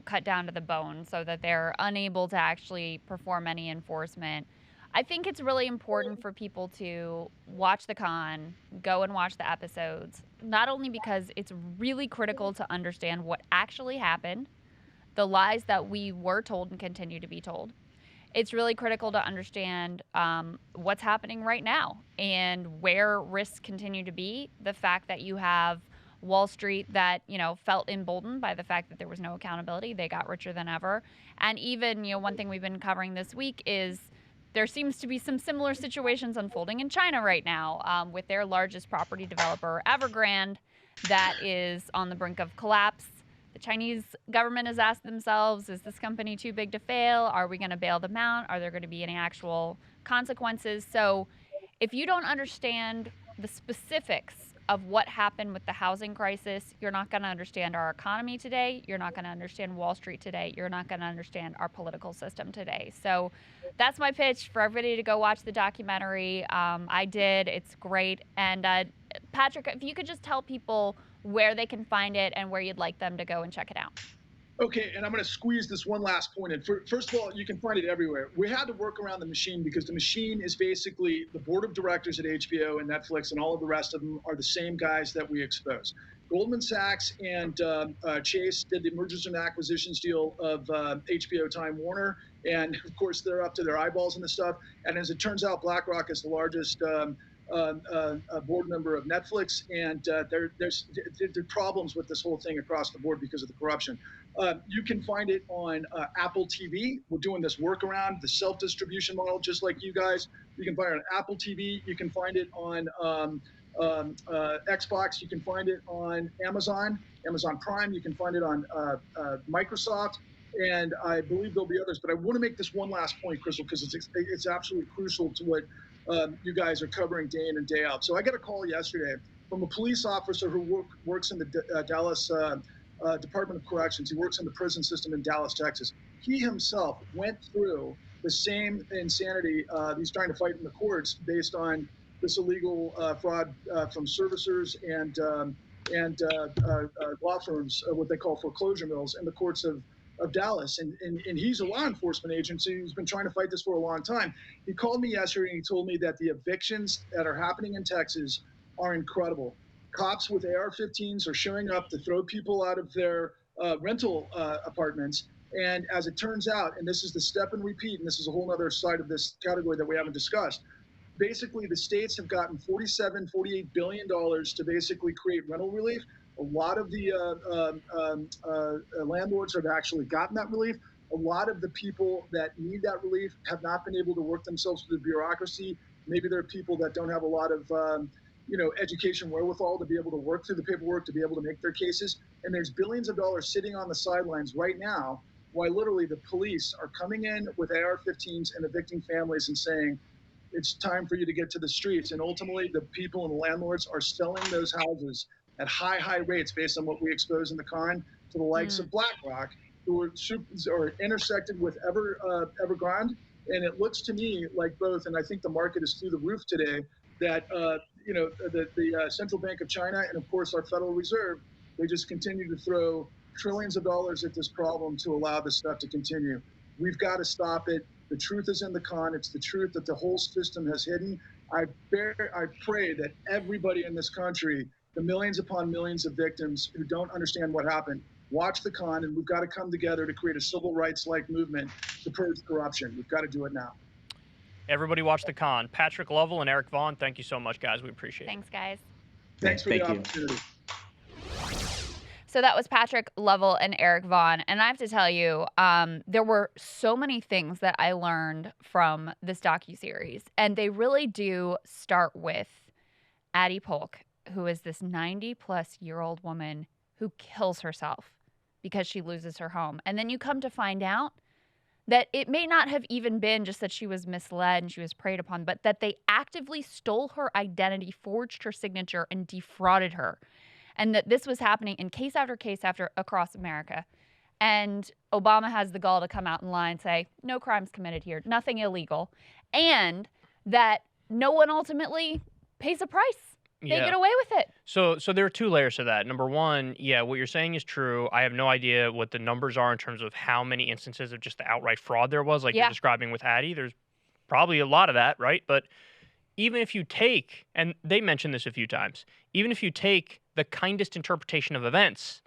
cut down to the bone so that they're unable to actually perform any enforcement. I think it's really important for people to watch the con, go and watch the episodes, not only because it's really critical to understand what actually happened, the lies that we were told and continue to be told. It's really critical to understand what's happening right now and where risks continue to be. The fact that you have Wall Street that, felt emboldened by the fact that there was no accountability. They got richer than ever. And even, one thing we've been covering this week is there seems to be some similar situations unfolding in China right now with their largest property developer, Evergrande, that is on the brink of collapse. The Chinese government has asked themselves, is this company too big to fail? Are we going to bail them out? Are there going to be any actual consequences? So if you don't understand the specifics of what happened with the housing crisis, you're not going to understand our economy today. You're not going to understand Wall Street today. You're not going to understand our political system today. So that's my pitch for everybody to go watch the documentary. I did. It's great. And Patrick, if you could just tell people where they can find it and where you'd like them to go and check it out. Okay, and I'm going to squeeze this one last point in. First of all, you can find it everywhere. We had to work around the machine because the machine is basically the board of directors at HBO and Netflix, and all of the rest of them are the same guys that we expose. Goldman Sachs and Chase did the mergers and acquisitions deal of HBO Time Warner, and of course they're up to their eyeballs in this stuff. And as it turns out, BlackRock is the largest board member of Netflix, and there's problems with this whole thing across the board because of the corruption. You can find it on Apple TV. We're doing this workaround, the self-distribution model, just like you guys. You can find it on Apple TV. You can find it on Xbox. You can find it on Amazon Prime. You can find it on Microsoft. And I believe there'll be others. But I want to make this one last point, Krystal, because it's absolutely crucial to what you guys are covering day in and day out. So I got a call yesterday from a police officer who works in the Dallas Department of Corrections. He works in the prison system in Dallas, Texas. He himself went through the same insanity he's trying to fight in the courts based on this illegal fraud from servicers and law firms, what they call foreclosure mills, in the courts of Dallas. And he's a law enforcement agency who's been trying to fight this for a long time. He called me yesterday and he told me that the evictions that are happening in Texas are incredible. Cops with AR-15s are showing up to throw people out of their rental apartments. And as it turns out, and this is the step and repeat, and this is a whole other side of this category that we haven't discussed, basically the states have gotten $48 billion to basically create rental relief. A lot of the landlords have actually gotten that relief. A lot of the people that need that relief have not been able to work themselves through the bureaucracy. Maybe there are people that don't have a lot of education wherewithal to be able to work through the paperwork, to be able to make their cases. And there's billions of dollars sitting on the sidelines right now while literally the police are coming in with AR-15s and evicting families and saying, it's time for you to get to the streets. And ultimately, the people and the landlords are selling those houses at high rates based on what we expose in the con to the likes of BlackRock, who are intersected with Evergrande And it looks to me like both, and I think the market is through the roof today, that the Central Bank of China and, of course, our Federal Reserve, they just continue to throw trillions of dollars at this problem to allow this stuff to continue. We've got to stop it. The truth is in the con. It's the truth that the whole system has hidden. I pray that everybody in this country, the millions upon millions of victims who don't understand what happened, watch the con, and we've got to come together to create a civil rights-like movement to purge corruption. We've got to do it now. Everybody watch the con. Patrick Lovell and Eric Vaughan, thank you so much, guys. We appreciate it. Thanks, guys. Thanks for the opportunity. So that was Patrick Lovell and Eric Vaughan. And I have to tell you, there were so many things that I learned from this docuseries. And they really do start with Addie Polk, who is this 90-plus-year-old woman who kills herself because she loses her home. And then you come to find out that it may not have even been just that she was misled and she was preyed upon, but that they actively stole her identity, forged her signature, and defrauded her. And that this was happening in case after across America. And Obama has the gall to come out and lie and say, no crimes committed here, nothing illegal. And that no one ultimately pays a price. They get away with it. So there are two layers to that. Number one, yeah, what you're saying is true. I have no idea what the numbers are in terms of how many instances of just the outright fraud there was, like you're describing with Addie. There's probably a lot of that, right? But even if you take, and they mentioned this a few times, even if you take the kindest interpretation of events,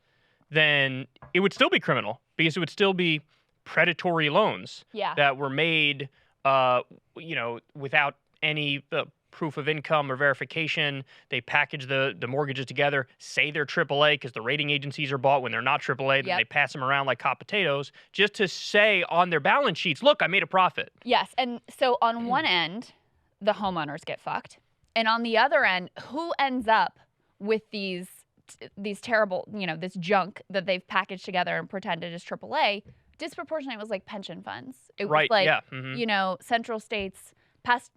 then it would still be criminal because it would still be predatory loans that were made, without any proof of income or verification. They package the mortgages together, say they're AAA because the rating agencies are bought when they're not AAA. Then they pass them around like hot potatoes just to say on their balance sheets, look, I made a profit. Yes. And so on one end, the homeowners get fucked. And on the other end, who ends up with these terrible, this junk that they've packaged together and pretended is AAA? Disproportionately, it was like pension funds. It was like, Central States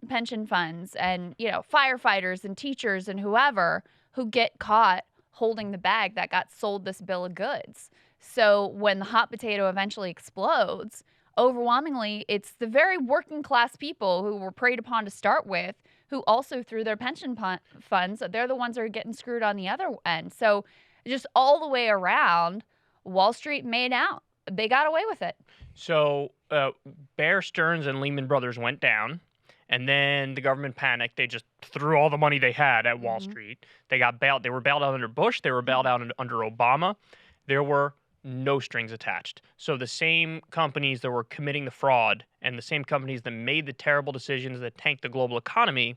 pension funds and, firefighters and teachers and whoever who get caught holding the bag that got sold this bill of goods. So when the hot potato eventually explodes, overwhelmingly, it's the very working class people who were preyed upon to start with, who also through their pension funds, they're the ones that are getting screwed on the other end. So just all the way around, Wall Street made out. They got away with it. So Bear Stearns and Lehman Brothers went down. And then the government panicked. They just threw all the money they had at Wall Street. They got bailed. They were bailed out under Bush. They were bailed out under Obama. There were no strings attached. So the same companies that were committing the fraud and the same companies that made the terrible decisions that tanked the global economy,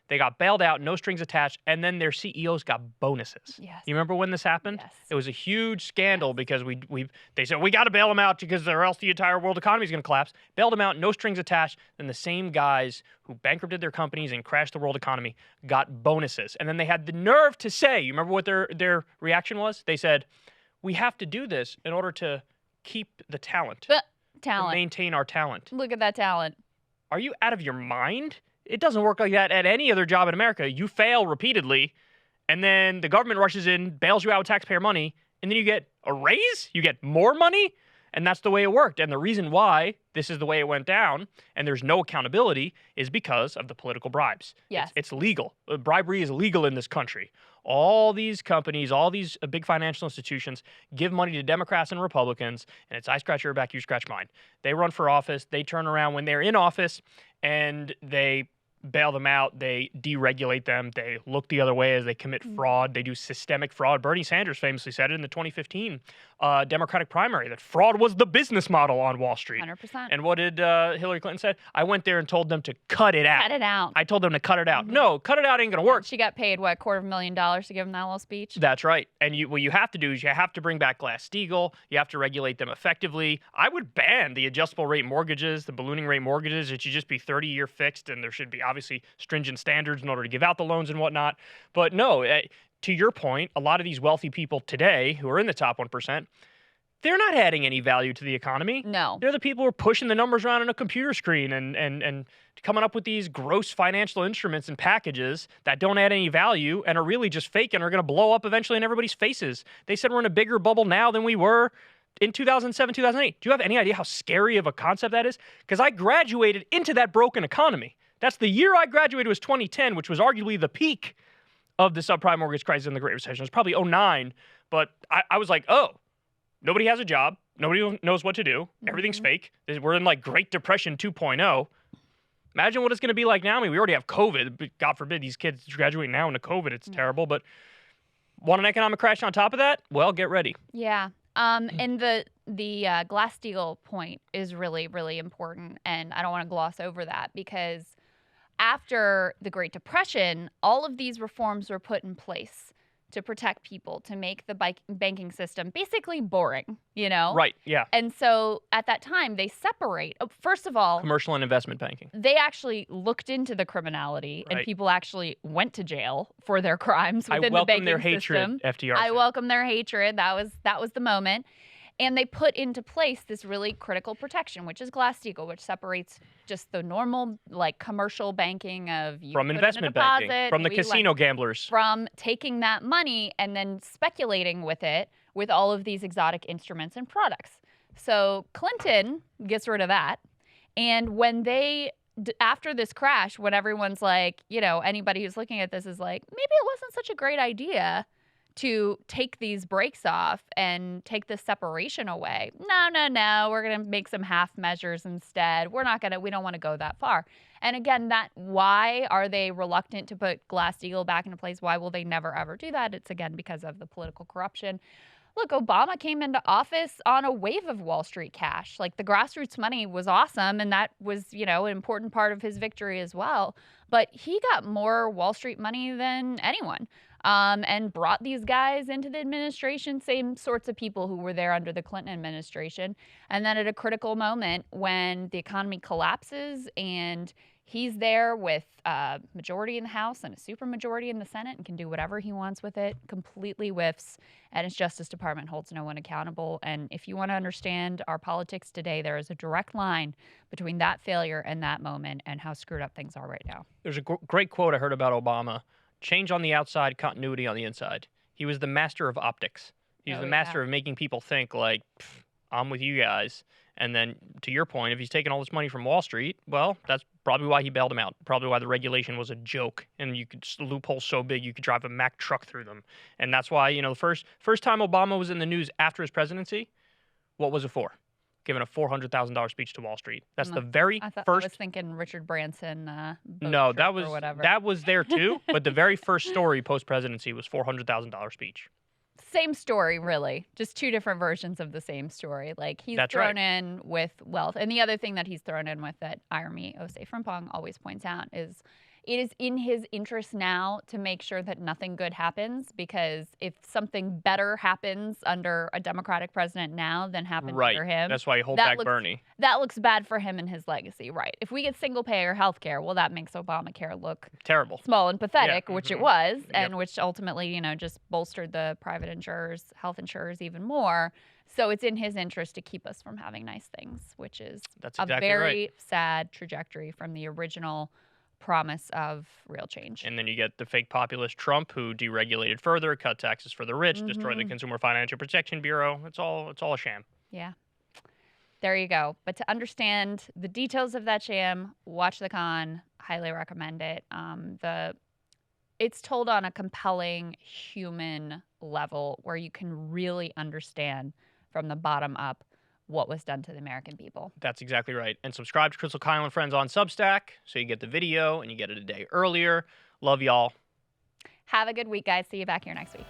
they got bailed out, no strings attached, and then their CEOs got bonuses. Yes. You remember when this happened? Yes. It was a huge scandal because they said, we got to bail them out because or else the entire world economy is going to collapse. Bailed them out, no strings attached. Then the same guys who bankrupted their companies and crashed the world economy got bonuses. And then they had the nerve to say, you remember what their reaction was? They said, we have to do this in order to keep the talent. To maintain our talent. Look at that talent. Are you out of your mind? It doesn't work like that at any other job in America. You fail repeatedly, and then the government rushes in, bails you out with taxpayer money, and then you get a raise? You get more money? And that's the way it worked. And the reason why this is the way it went down, and there's no accountability, is because of the political bribes. Yes. It's legal. Bribery is legal in this country. All these companies, all these big financial institutions give money to Democrats and Republicans, and it's I scratch your back, you scratch mine. They run for office. They turn around when they're in office, and they bail them out. They deregulate them. They look the other way as they commit fraud. They do systemic fraud. Bernie Sanders famously said it in the 2015 Democratic primary that fraud was the business model on Wall Street. 100%. And what did Hillary Clinton say? I went there and told them to cut it out. Cut it out. I told them to cut it out. No, cut it out ain't going to work. She got paid, what, $250,000 to give him that little speech? That's right. And what you have to do is you have to bring back Glass-Steagall. You have to regulate them effectively. I would ban the adjustable rate mortgages, the ballooning rate mortgages. It should just be 30-year fixed, and there should be obviously stringent standards in order to give out the loans and whatnot. But no, to your point, a lot of these wealthy people today who are in the top 1%, they're not adding any value to the economy. No. They're the people who are pushing the numbers around on a computer screen and coming up with these gross financial instruments and packages that don't add any value and are really just fake and are going to blow up eventually in everybody's faces. They said we're in a bigger bubble now than we were in 2007, 2008. Do you have any idea how scary of a concept that is? Because I graduated into that broken economy. That's the year I graduated was 2010, which was arguably the peak of the subprime mortgage crisis and the Great Recession. It was probably 2009, but I was like, oh, nobody has a job. Nobody knows what to do. Everything's fake. We're in like Great Depression 2.0. Imagine what it's going to be like now. I mean, we already have COVID. But God forbid these kids graduate now into COVID. It's terrible. But want an economic crash on top of that? Well, get ready. Yeah. And the Glass-Steagall point is really, really important. And I don't want to gloss over that because after the Great Depression, all of these reforms were put in place to protect people, to make the banking system basically boring, you know? Right, yeah. And so at that time, they separate. First of all, commercial and investment banking. They actually looked into the criminality, and people actually went to jail for their crimes within the banking system. FDR. I welcome their hatred. That was the moment. And they put into place this really critical protection, which is Glass-Steagall, which separates just the normal, like, commercial banking of you from put investment in a deposit, banking, from the casino gamblers, from taking that money and then speculating with it with all of these exotic instruments and products. So Clinton gets rid of that, and when they after this crash, when everyone's like, you know, anybody who's looking at this is like, maybe it wasn't such a great idea to take these breaks off and take this separation away. No, we're going to make some half measures instead. We don't want to go that far. And again, why are they reluctant to put Glass-Steagall back into place? Why will they never, ever do that? It's, again, because of the political corruption. Look, Obama came into office on a wave of Wall Street cash. Like, the grassroots money was awesome, and that was, you know, an important part of his victory as well. But he got more Wall Street money than anyone. And brought these guys into the administration, same sorts of people who were there under the Clinton administration. And then at a critical moment when the economy collapses and he's there with a majority in the House and a supermajority in the Senate and can do whatever he wants with it, completely whiffs, and his Justice Department holds no one accountable. And if you want to understand our politics today, there is a direct line between that failure and that moment and how screwed up things are right now. There's a great quote I heard about Obama. Change on the outside, continuity on the inside. He was the master of optics. He was the master of making people think like, I'm with you guys. And then to your point, if he's taking all this money from Wall Street, well, that's probably why he bailed him out. Probably why the regulation was a joke. And you could loopholes so big you could drive a Mack truck through them. And that's why, you know, the first time Obama was in the news after his presidency, what was it for? Giving a $400,000 speech to Wall Street. That's the very first. I was thinking Richard Branson. No, that was there too. But the very first story post presidency was $400,000 speech. Same story, really. Just two different versions of the same story. Like he's thrown in with wealth, and the other thing that he's thrown in with that Irami Osei Frimpong always points out is it is in his interest now to make sure that nothing good happens, because if something better happens under a Democratic president now than happened under him. That's why he holds back Bernie. That looks bad for him and his legacy, right? If we get single-payer health care, well, that makes Obamacare look terrible, small and pathetic, which it was, and which ultimately, you know, just bolstered the private insurers, health insurers even more. So it's in his interest to keep us from having nice things, which is a very sad trajectory from the original promise of real change. And then you get the fake populist Trump, who deregulated further, cut taxes for the rich, destroyed the Consumer Financial Protection Bureau. It's all a sham. Yeah. There you go. But to understand the details of that sham, watch The Con. Highly recommend it. It's told on a compelling human level where you can really understand from the bottom up what was done to the American people. That's exactly right. And subscribe to Krystal, Kyle, and Friends on Substack so you get the video and you get it a day earlier. Love y'all. Have a good week, guys. See you back here next week.